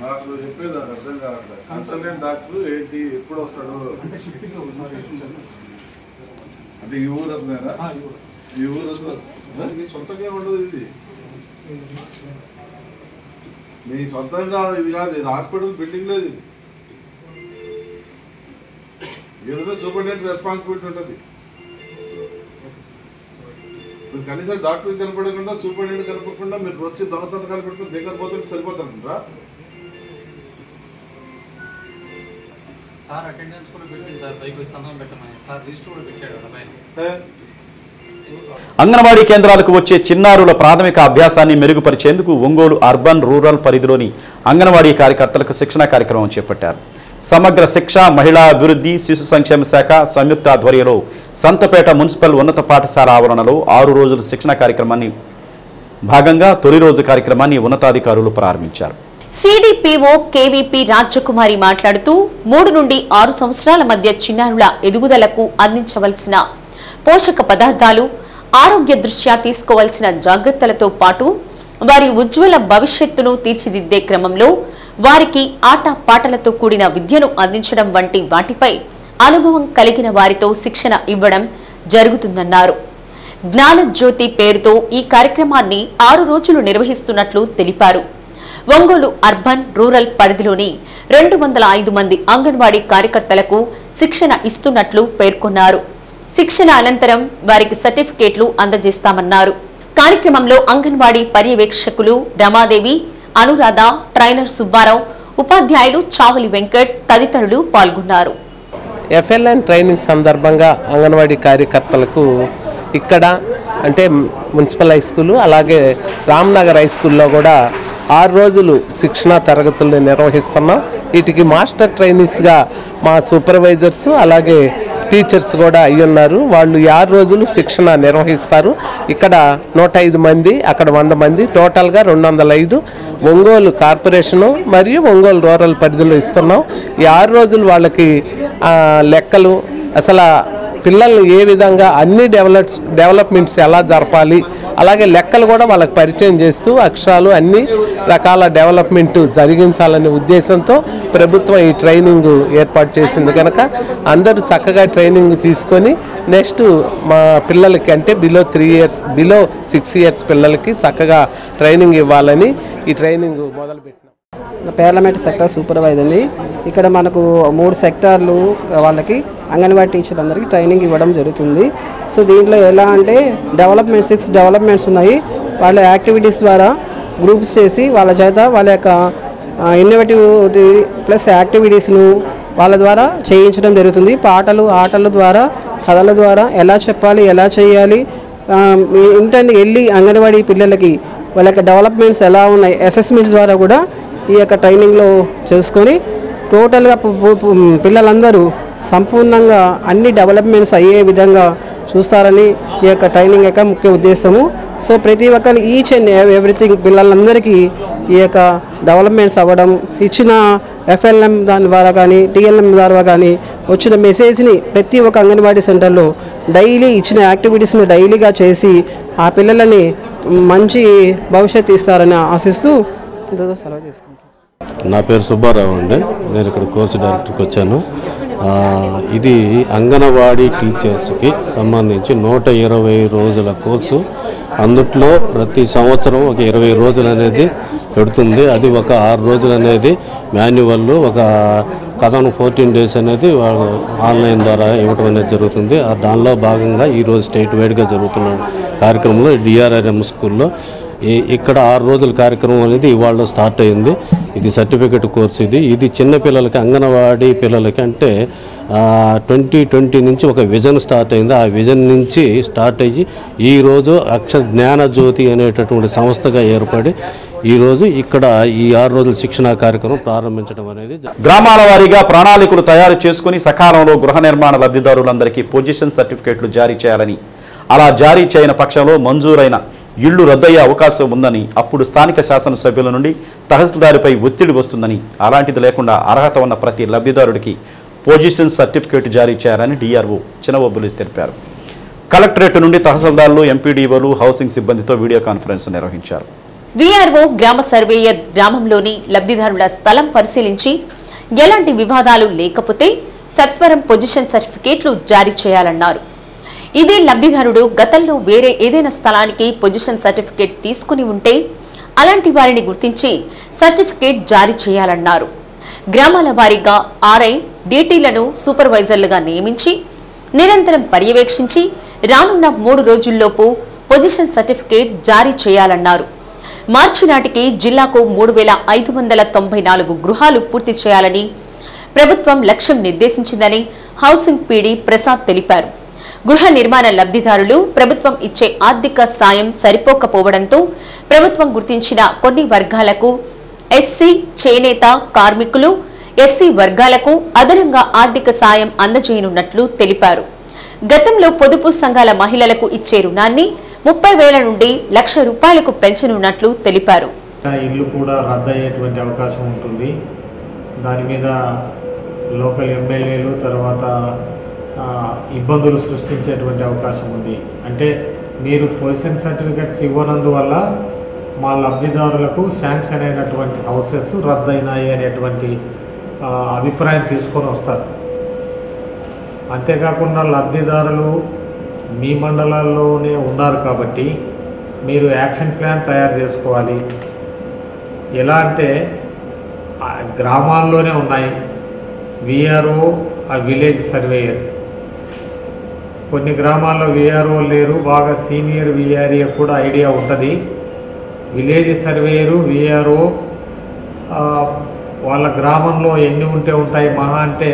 నాకు చెప్పేది నాకు అర్థం కావట్లేదు. కన్సల్టెంట్ డాక్టర్ ఏంటి, ఎప్పుడు వస్తాడు అంటే ఈ ఊరు అతనేనా? ఈ ఊరు మీ సొంతంగా ఉండదు, ఇది మీ సొంతంగా ఇది కాదు, ఇది హాస్పిటల్ బిల్డింగ్ లేదు. ఏదైనా సూపరింటెండెంట్ రెస్పాన్సిబిలిటీ ఉంటుంది. మీరు కనీసం డాక్టర్ కనపడకుండా సూపరింటెండెంట్ కనపడకుండా మీరు వచ్చి దొంగ సంతకాలు పెట్టుకుని దగ్గర పోతుంటే సరిపోతారంటారా? సార్ అటెండెన్స్ కూడా పెట్టింది సార్, పైకి సంతకం పెట్టమని సార్ రిజిస్టర్ కూడా పెట్టాడు పైన. అంగన్వాడీ కేంద్రాలకు వచ్చే చిన్నారుల ప్రాథమిక అభ్యాసాన్ని మెరుగుపరిచేందుకు ఒంగోలు అర్బన్ రూరల్ పరిధిలోని అంగన్వాడీ కార్యకర్తలకు శిక్షణ కార్యక్రమం చేపట్టారు. సమగ్ర శిక్ష, మహిళా అభివృద్ధి, శిశు సంక్షేమ శాఖ సంయుక్త ఆధ్వర్యంలో సంతపేట మున్సిపల్ ఉన్నత పాఠశాల ఆవరణలో 6 రోజుల శిక్షణ కార్యక్రమాన్ని భాగంగా తొలి రోజు కార్యక్రమాన్ని ఉన్నతాధికారులు ప్రారంభించారు. సిడిపిఓ కేవీపీ రాజకుమారి మాట్లాడుతూ 3 నుండి 6 సంవత్సరాల మధ్య చిన్నారుల ఎదుగుదలకు అందించవలసిన పోషక పదార్థాలు, ఆరోగ్య దృష్ట్యా తీసుకోవాల్సిన జాగ్రత్తలతో పాటు వారి ఉజ్వల భవిష్యత్తును తీర్చిదిద్దే క్రమంలో వారికి ఆట పాటలతో కూడిన విద్యను అందించడం వంటి వాటిపై అనుభవం కలిగిన వారితో శిక్షణ ఇవ్వడం జరుగుతుందన్నారు. జ్ఞానజ్యోతి పేరుతో ఈ కార్యక్రమాన్ని 6 రోజులు నిర్వహిస్తున్నట్లు తెలిపారు. ఒంగోలు అర్బన్ రూరల్ పరిధిలోని 205 మంది అంగన్వాడీ కార్యకర్తలకు శిక్షణ ఇస్తున్నట్లు పేర్కొన్నారు. శిక్షణ అనంతరం వారికి సర్టిఫికేట్లు అందజేస్తామన్నారు. కార్యక్రమంలో అంగన్వాడీ పర్యవేక్షకులు రమాదేవి, అనురాధ, ట్రైనర్ సుబ్బారావు, ఉపాధ్యాయులు చావలి వెంకట్ తదితరులు పాల్గొన్నారు. ఎఫ్ఎల్ఎన్ ట్రైనింగ్ సందర్భంగా అంగన్వాడీ కార్యకర్తలకు ఇక్కడ అంటే మున్సిపల్ హై స్కూలు అలాగే రామ్నగర్ హై స్కూల్లో కూడా 6 రోజులు శిక్షణా తరగతులు నిర్వహిస్తున్నాం. వీటికి మాస్టర్ ట్రైనీస్గా మా సూపర్వైజర్స్ అలాగే టీచర్స్ కూడా అయ్యున్నారు. వాళ్ళు 6 రోజులు శిక్షణ నిర్వహిస్తారు. ఇక్కడ 105 మంది, అక్కడ 100 మంది, టోటల్గా 205 ఒంగోలు కార్పొరేషను మరియు ఒంగోలు రూరల్ పరిధిలో ఇస్తున్నాం. ఈ 6 రోజులు వాళ్ళకి లెక్కలు, అసలు పిల్లల్ని ఏ విధంగా అన్ని డెవలప్మెంట్స్ ఎలా జరపాలి, అలాగే లెక్కలు కూడా వాళ్ళకి పరిచయం చేస్తూ అక్షరాలు అన్ని రకాల డెవలప్మెంట్ జరిగించాలనే ఉద్దేశంతో ప్రభుత్వం ఈ ట్రైనింగ్ ఏర్పాటు చేసింది. కనుక అందరూ చక్కగా ట్రైనింగ్ తీసుకొని నెక్స్ట్ మా పిల్లలకి అంటే బిలో 6 ఇయర్స్ పిల్లలకి చక్కగా ట్రైనింగ్ ఇవ్వాలని ఈ ట్రైనింగ్ మొదలుపెట్టినాం. పార్లమెంట్ సెక్టర్ సూపర్వైజర్ని ఇక్కడ మనకు 3 సెక్టార్లు వాళ్ళకి అంగన్వాడీ టీచర్ అందరికీ ట్రైనింగ్ ఇవ్వడం జరుగుతుంది. సో దీంట్లో ఎలా అంటే 6 డెవలప్మెంట్స్ ఉన్నాయి. వాళ్ళ యాక్టివిటీస్ ద్వారా గ్రూప్స్ చేసి వాళ్ళ చేత వాళ్ళ యొక్క ఇన్నోవేటివ్ ప్లస్ యాక్టివిటీస్ను వాళ్ళ ద్వారా చేయించడం జరుగుతుంది. పాటలు, ఆటల ద్వారా, కథల ద్వారా ఎలా చెప్పాలి, ఎలా చేయాలి, ఇంటర్ని వెళ్ళి అంగన్వాడీ పిల్లలకి వాళ్ళ యొక్క డెవలప్మెంట్స్ ఎలా ఉన్నాయి అసెస్మెంట్స్ ద్వారా కూడా ఈ యొక్క ట్రైనింగ్లో చేసుకొని టోటల్గా పిల్లలందరూ సంపూర్ణంగా అన్ని డెవలప్మెంట్స్ అయ్యే విధంగా చూస్తారని ఈ యొక్క ట్రైనింగ్ యొక్క ముఖ్య ఉద్దేశము. సో ప్రతి ఒక్కరు ఈచ్ అండ్ ఎవ్రీథింగ్ పిల్లలందరికీ ఈ యొక్క డెవలప్మెంట్స్ అవ్వడం, ఇచ్చిన ఎఫ్ఎల్ఎం దాని ద్వారా కానీ టీఎల్ఎం ద్వారా కానీ వచ్చిన మెసేజ్ని ప్రతి ఒక్క అంగన్వాడీ సెంటర్లో డైలీ ఇచ్చిన యాక్టివిటీస్ని డైలీగా చేసి ఆ పిల్లలని మంచి భవిష్యత్తు ఇస్తారని ఆశిస్తూ సెలవు చేసుకుంటాను. నా పేరు సుబ్బారావు అండి. నేను ఇక్కడ కోర్సు డైరెక్టర్కి వచ్చాను. ఇది అంగన్వాడీ టీచర్స్కి సంబంధించి 120 రోజుల కోర్సు. అందుట్లో ప్రతి సంవత్సరం ఒక 20 రోజులు అనేది పెడుతుంది. అది ఒక 6 రోజులు అనేది మాన్యువల్, ఒక కథను 14 డేస్ అనేది ఆన్లైన్ ద్వారా ఇవ్వటం అనేది జరుగుతుంది. దానిలో భాగంగా ఈరోజు స్టేట్ వైడ్గా జరుగుతున్న కార్యక్రమంలో DRRM స్కూల్లో ఇక్కడ 6 రోజుల కార్యక్రమం అనేది ఇవాళ స్టార్ట్ అయింది. ఇది సర్టిఫికెట్ కోర్స్. ఇది చిన్నపిల్లలకి, అంగన్వాడీ పిల్లలకి అంటే 2020 నుంచి ఒక విజన్ స్టార్ట్ అయింది. ఆ విజన్ నుంచి స్టార్ట్ అయ్యి ఈరోజు జ్ఞానజ్యోతి అనేటటువంటి సంస్థగా ఏర్పడి ఈరోజు ఇక్కడ ఈ 6 రోజుల శిక్షణా కార్యక్రమం ప్రారంభించడం అనేది. గ్రామాల వారీగా ప్రణాళికలు తయారు చేసుకుని సకాలంలో గృహ నిర్మాణ లబ్ధిదారులందరికీ పొజిషన్ సర్టిఫికేట్లు జారీ చేయాలని, అలా జారీ చేయని పక్షంలో మంజూరైన ఇళ్లు రద్దయ్యే అవకాశం ఉందని, అప్పుడు స్థానిక శాసనసభ్యుల నుండి తహసీల్దారుపై ఒత్తిడి వస్తుందని, అలాంటిది లేకుండా అర్హత ఉన్న ప్రతి లబ్ధిదారుడికి పొజిషన్ సర్టిఫికేట్ జారీ చేయాలని DRO చినబొబ్బులేసి తెలిపారు. కలెక్టరేట్ నుండి తహసీల్దార్లు, ఎంపీడీఓలు, హౌసింగ్ సిబ్బందితో వీడియో కాన్ఫరెన్స్ నిర్వహించారు. VRO గ్రామ సర్వేయర్ గ్రామంలోని లబ్ధిదారుల స్థలం పరిశీలించి ఎలాంటి వివాదాలు లేకపోతే సత్వరం పొజిషన్ సర్టిఫికేట్లు జారీ చేయాలన్నారు. ఇదే లబ్ధిదారుడు గతంలో వేరే ఏదైనా స్థలానికి పొజిషన్ సర్టిఫికేట్ తీసుకుని ఉంటే అలాంటి వారిని గుర్తించి సర్టిఫికేట్ జారీ చేయాలన్నారు. గ్రామాల వారీగా RI, DTలను సూపర్వైజర్లుగా నియమించి నిరంతరం పర్యవేక్షించి రానున్న 3 రోజుల్లోపు పొజిషన్ సర్టిఫికేట్ జారీ చేయాలన్నారు. మార్చి నాటికి జిల్లాకు 3594 గృహాలు పూర్తి చేయాలని ప్రభుత్వం లక్ష్యం నిర్దేశించిందని హౌసింగ్ PD ప్రసాద్ తెలిపారు. గృహ నిర్మాణ లబ్ధిదారులు ప్రభుత్వం ఇచ్చే ఆర్థిక సాయం సరిపోకపోవడంతో ప్రభుత్వం గుర్తించిన కొన్ని వర్గాలకు ఎస్సీ, చేనేత కార్మికులు, ఎస్సీ వర్గాలకు అదనంగా ఆర్థిక సాయం అందజేయనున్నట్లు తెలిపారు. గతంలో పొదుపు సంఘాల మహిళలకు ఇచ్చే రుణాన్ని 30,000 నుండి ₹1,00,000 పెంచనున్నట్లు తెలిపారు. ఇల్లు కూడా రద్దయ్యేటువంటి అవకాశం ఉంటుంది. దాని మీద లోకల్ ఎమ్మెల్యేలు తర్వాత ఇబ్బందులు సృష్టించేటువంటి అవకాశం ఉంది. అంటే మీరు పొజిషన్ సర్టిఫికెట్స్ ఇవ్వనందువల్ల మా లబ్ధిదారులకు శాంక్షన్ అయినటువంటి హౌసెస్ రద్దయినాయి అనేటువంటి అభిప్రాయం తీసుకొని వస్తారు. అంతేకాకుండా లబ్ధిదారులు మీ మండలాల్లోనే ఉన్నారు కాబట్టి మీరు యాక్షన్ ప్లాన్ తయారు చేసుకోవాలి. ఎలా అంటే గ్రామాల్లోనే ఉన్నాయి విఆర్ఓ, ఆ విలేజ్ సర్వేయర్. కొన్ని గ్రామాల్లో విఆర్ఓ లేరు, బాగా సీనియర్ విఆర్ఏ కూడా ఐడియా ఉంటుంది. విలేజ్ సర్వేయరు, విఆర్ఓ వాళ్ళ గ్రామంలో ఎన్ని ఉంటాయి మహా అంటే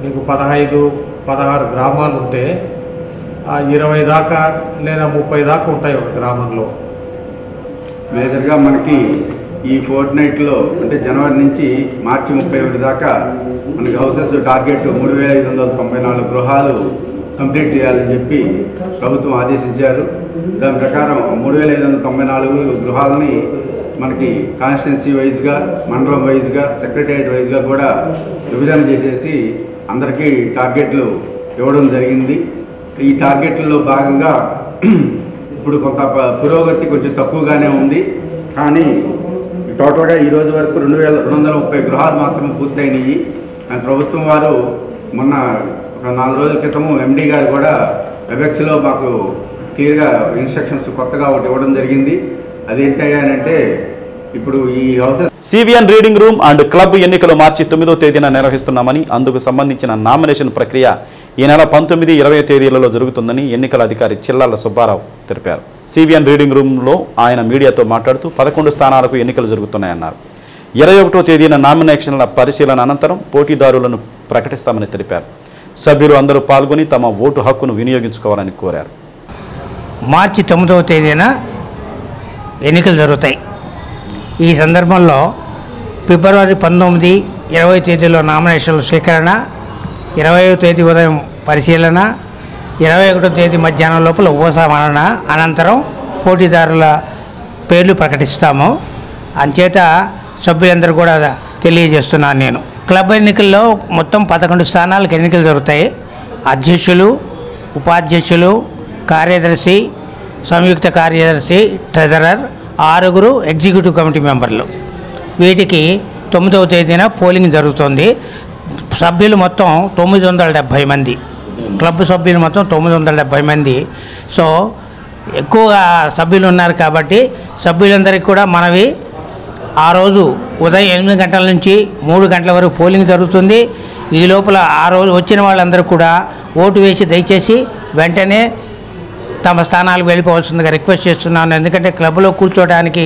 మీకు 15-16 గ్రామాలు ఉంటే 20 దాకా లేదా 30 దాకా ఉంటాయి ఒక గ్రామంలో. మేజర్గా మనకి ఈ ఫోర్ట్నైట్లో అంటే జనవరి నుంచి మార్చి 31 దాకా మనకి హౌసెస్ టార్గెట్ 3,594 గృహాలు కంప్లీట్ చేయాలని చెప్పి ప్రభుత్వం ఆదేశించారు. దాని ప్రకారం 3,594 గృహాలని మనకి కాన్స్టిట్యున్సీ వైజ్గా, మండలం వైజ్గా, సెక్రటరియట్ వైజ్గా కూడా విభజన చేసేసి అందరికీ టార్గెట్లు ఇవ్వడం జరిగింది. ఈ టార్గెట్లలో భాగంగా ఇప్పుడు కొంత పురోగతి కొంచెం తక్కువగానే ఉంది. కానీ టోటల్గా ఈ రోజు వరకు 2,230 గృహాలు మాత్రమే పూర్తయినాయి. ప్రభుత్వం వారు మొన్న ఒక 4 రోజుల క్రితము ఎండీ గారు కూడా వెబెక్స్లో మాకు క్లియర్గా ఇన్స్ట్రక్షన్స్ కొత్తగా ఒకటి ఇవ్వడం జరిగింది. అదేంటంటే ఇప్పుడు ఈ houses CVN reading room and club ఎన్నికలు మార్చి 9వ తేదీన నిర్వహిస్తున్నామని, అందుకు సంబంధించిన నామినేషన్ ప్రక్రియ ఈ నెల 19, 20 తేదీలలో జరుగుతుందని ఎన్నికల అధికారి చిల్లాల సుబ్బారావు తెలిపారు. సివిఎన్ రీడింగ్ రూమ్లో ఆయన మీడియాతో మాట్లాడుతూ 11 స్థానాలకు ఎన్నికలు జరుగుతున్నాయన్నారు. 21వ తేదీన నామినేషన్ల పరిశీలన అనంతరం పోటీదారులను ప్రకటిస్తామని తెలిపారు. సభ్యులు అందరూ పాల్గొని తమ ఓటు హక్కును వినియోగించుకోవాలని కోరారు. మార్చి 9వ తేదీన ఎన్నికలు జరుగుతాయి. ఈ సందర్భంలో ఫిబ్రవరి 19, 20 తేదీలో నామినేషన్ల స్వీకరణ, 20వ తేదీ ఉదయం పరిశీలన, 21వ తేదీ మధ్యాహ్నం లోపల ఉపసంహరణ అనంతరం పోటీదారుల పేర్లు ప్రకటిస్తాము. అంచేత సభ్యులందరూ కూడా తెలియజేస్తున్నాను. నేను క్లబ్ ఎన్నికల్లో మొత్తం 11 స్థానాలకు ఎన్నికలు జరుగుతాయి. అధ్యక్షులు, ఉపాధ్యక్షులు, కార్యదర్శి, సంయుక్త కార్యదర్శి, ట్రెజరర్, 6 ఎగ్జిక్యూటివ్ కమిటీ మెంబర్లు. వీటికి 9వ తేదీన పోలింగ్ జరుగుతుంది. సభ్యులు మొత్తం 970 మంది, క్లబ్ సభ్యులు మొత్తం 970 మంది. సో ఎక్కువగా సభ్యులు ఉన్నారు కాబట్టి సభ్యులందరికీ కూడా మనవి, ఆ రోజు ఉదయం 8 గంటల నుంచి 3 గంటల వరకు పోలింగ్ జరుగుతుంది. ఈ లోపల ఆ రోజు వచ్చిన వాళ్ళందరూ కూడా ఓటు వేసి దయచేసి వెంటనే తమ స్థానాలకు వెళ్ళిపోవాల్సిందిగా రిక్వెస్ట్ చేస్తున్నాను. ఎందుకంటే క్లబ్లో కూర్చోవడానికి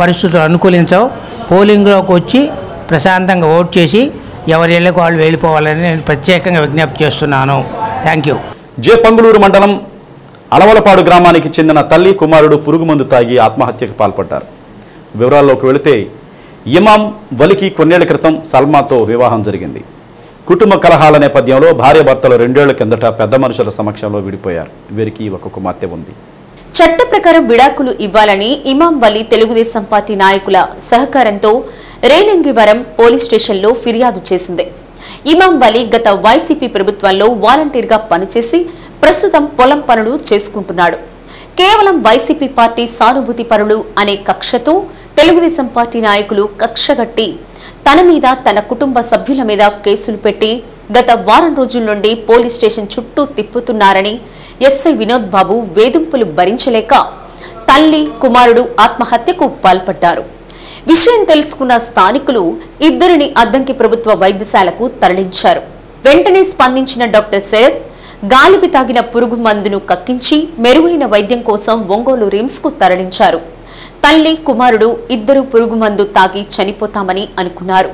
పరిస్థితులు అనుకూలించవు. పోలింగ్లోకి వచ్చి ప్రశాంతంగా ఓటు చేసి ఎవరి ఇళ్లకు వాళ్ళు వెళ్ళిపోవాలని నేను ప్రత్యేకంగా విజ్ఞప్తి చేస్తున్నాను. Thank you. పంగులూరు మండలం అలవలపాడు గ్రామానికి చెందిన తల్లి, కుమారుడు పురుగుమందు తాగి ఆత్మహత్యకు పాల్పడ్డారు. వివరాల్లోకి వెళితే ఇమాం వలికి కొన్నేళ్ల క్రితం సల్మాతో వివాహం జరిగింది. కుటుంబ కలహాల నేపథ్యంలో భార్యాభర్తలు 2 ఏళ్ల కిందట పెద్ద మనుషుల సమక్షంలో విడిపోయారు. వీరికి ఒక కుమార్తె ఉంది. చట్ట ప్రకారం విడాకులు ఇవ్వాలని ఇమాం వలి తెలుగుదేశం పార్టీ నాయకుల సహకారంతో రేలంగివరం పోలీస్ స్టేషన్లో ఫిర్యాదు చేసింది. ఇమాం వలి గత వైసీపీ ప్రభుత్వంలో వాలంటీర్గా పనిచేసి ప్రస్తుతం పొలం పనులు చేసుకుంటున్నాడు. కేవలం వైసీపీ పార్టీ సానుభూతి పరులు అనే కక్షతో తెలుగుదేశం పార్టీ నాయకులు కక్షగట్టి తన మీద, తన కుటుంబ సభ్యుల మీద కేసులు పెట్టి గత వారం రోజుల నుండి పోలీస్ స్టేషన్ చుట్టూ తిప్పుతున్నారని ఎస్ఐ వినోద్ బాబు వేధింపులు భరించలేక తల్లి, కుమారుడు ఆత్మహత్యకు పాల్పడ్డారు. విషయం తెలుసుకున్న స్థానికులు ఇద్దరిని అద్దంకి ప్రభుత్వ వైద్యశాలకు తరలించారు. వెంటనే స్పందించిన డాక్టర్ శరత్ గాలిబి తాగిన పురుగు మందును కక్కించి మెరుగైన వైద్యం కోసం ఒంగోలు రిమ్స్ కు తరలించారు. తల్లి, కుమారుడు ఇద్దరు పురుగు మందు తాగి చనిపోతామని అనుకున్నారు.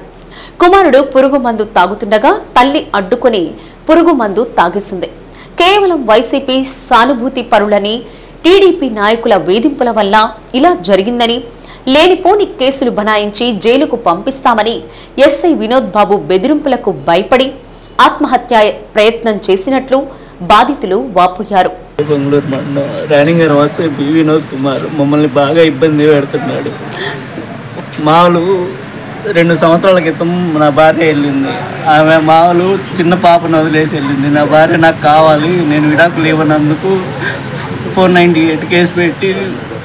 కుమారుడు పురుగు మందు తాగుతుండగా తల్లి అడ్డుకుని పురుగు మందు తాగేసింది. కేవలం వైసీపీ సానుభూతి పరులని, టీడీపీ నాయకుల వేధింపుల వల్ల ఇలా జరిగిందని, లేనిపోని కేసులు బనాయించి జైలుకు పంపిస్తామని ఎస్ఐ వినోద్ బాబు బెదిరింపులకు భయపడి ఆత్మహత్య ప్రయత్నం చేసినట్లు బాధితులు వాపోయారు. బెంగళూరు మండలం రాణిగారి వాసి బి వినోద్ కుమార్ మమ్మల్ని బాగా ఇబ్బంది పెడుతున్నాడు. మామూలు 2 సంవత్సరాల క్రితం నా భార్య వెళ్ళింది. ఆమె మామూలు చిన్న పాపను వదిలేసి వెళ్ళింది. నా భార్య నాకు కావాలి, నేను విడాకులు ఇవ్వనందుకు 498 కేసు పెట్టి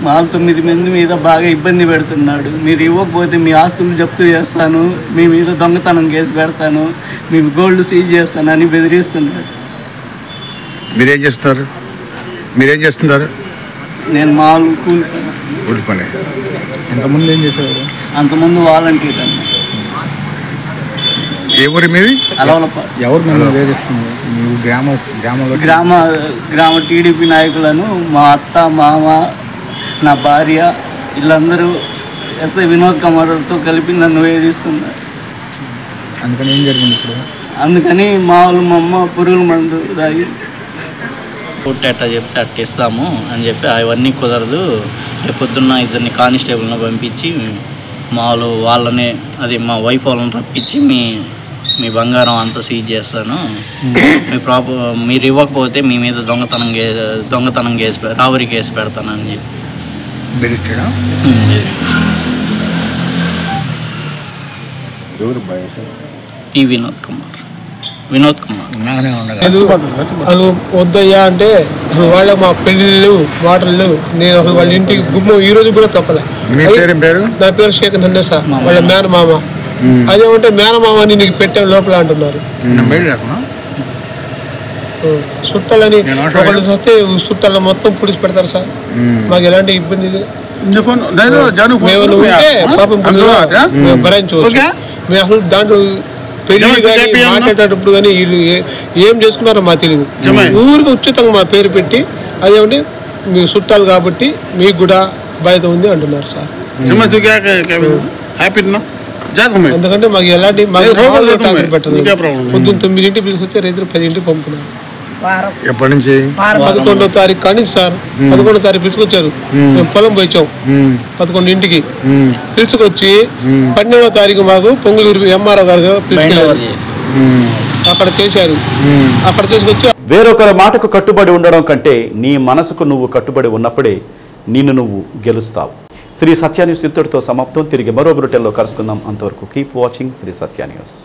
మామూలు 9 మంది మీద బాగా ఇబ్బంది పెడుతున్నాడు. మీరు ఇవ్వకపోతే మీ ఆస్తులు జప్తు చేస్తాను, మీ మీద దొంగతనం కేసు పెడతాను, మీ గోల్డ్ సీజ్ చేస్తాను అని బెదిరిస్తున్నాడు. మీరేం చేస్తున్నారు? నేను మామూలు కూలి పని. ఇంతకుముందు ఏం చేసేవారు? అంతకుముందు వాలంటీర్ అన్న. ఏ ఊరి మీది? అలవలపాడు. ఎవరు మిమ్మల్ని వేధిస్తుంది? మీ గ్రామ టీడీపీ నాయకులను మా అత్త, మామ, నా భార్య వీళ్ళందరూ ఎస్ఐ వినోద్ కుమార్తో కలిపి నన్ను వేధిస్తున్నారు. అందుకని ఏం జరిగింది ఇప్పుడు? అందుకని మామూలు మా అమ్మ పురుగుల మందు దాగి పుట్టి అట్టా చెప్తే అట్టిస్తాము అని చెప్పి అవన్నీ కుదరదు, రేపు పొద్దున్న 2 కానిస్టేబుల్ని పంపించి మామూలు వాళ్ళని, అది మా వైఫ్ వాళ్ళని రప్పించి మీ బంగారం అంతా సీజ్ చేస్తాను, మీరు ఇవ్వకపోతే మీ మీద దొంగతనం కేసు రాబరీ కేసు పెడతానని చెప్పి వినోద్ కుమార్. వాళ్ళు వద్దయ్యా అంటే వాళ్ళ మా పెళ్ళిళ్ళు మాటలు నేను అసలు వాళ్ళ ఇంటికి గుమ్మం ఈ రోజు కూడా తప్పలే. నా పేరు శేఖ్ నందేశ, వాళ్ళ మేనమామ. అదేమంటే మేనమామని నీకు పెట్టే లోపల అంటున్నారు. చుట్టాలని ఒకళ్ళు వస్తే చుట్టాల మొత్తం పుడిచి పెడతారు సార్. మాకు ఎలాంటి ఇబ్బంది ఉంటే పాపం భరించవచ్చు. మేము అసలు దాంట్లో పెళ్లి కానీ మాట్లాడేటప్పుడు కానీ వీళ్ళు ఏం చేసుకున్నారో మాకు తెలియదు. ఊరికి ఉచితంగా మా పేరు పెట్టి అదేమంటే మీ చుట్టాలు కాబట్టి మీకు కూడా బాధ్యత ఉంది అంటున్నారు సార్. ఎందుకంటే మాకు ఎలాంటి పొద్దున్న 9 పిలుచుకొస్తే రైతులు 10 పంపుతున్నారు. ఎప్పటి నుంచి? 11వ తారీఖు కానీ సార్ 11వ తారీఖు పిలుచుకొచ్చారు. మేము పొలం పోయిచాం 11 పిలుచుకొచ్చి 12వ తారీఖు మాకు పొంగులూరు ఎంఆర్ఓ గారు పిలుచుకెళ్ళారు. అక్కడ చేశారు. అక్కడ చేసుకొచ్చి వేరొకరి మాటకు కట్టుబడి ఉండడం కంటే నీ మనసుకు నువ్వు కట్టుబడి ఉన్నప్పుడే నిన్ను నువ్వు గెలుస్తావు. శ్రీ సత్య న్యూస్ ఇంతటితో సమాప్తం. తిరిగి మరో బులెటిన్లో కలుసుకుందాం. అంతవరకు కీప్ వాచింగ్ శ్రీ సత్య న్యూస్.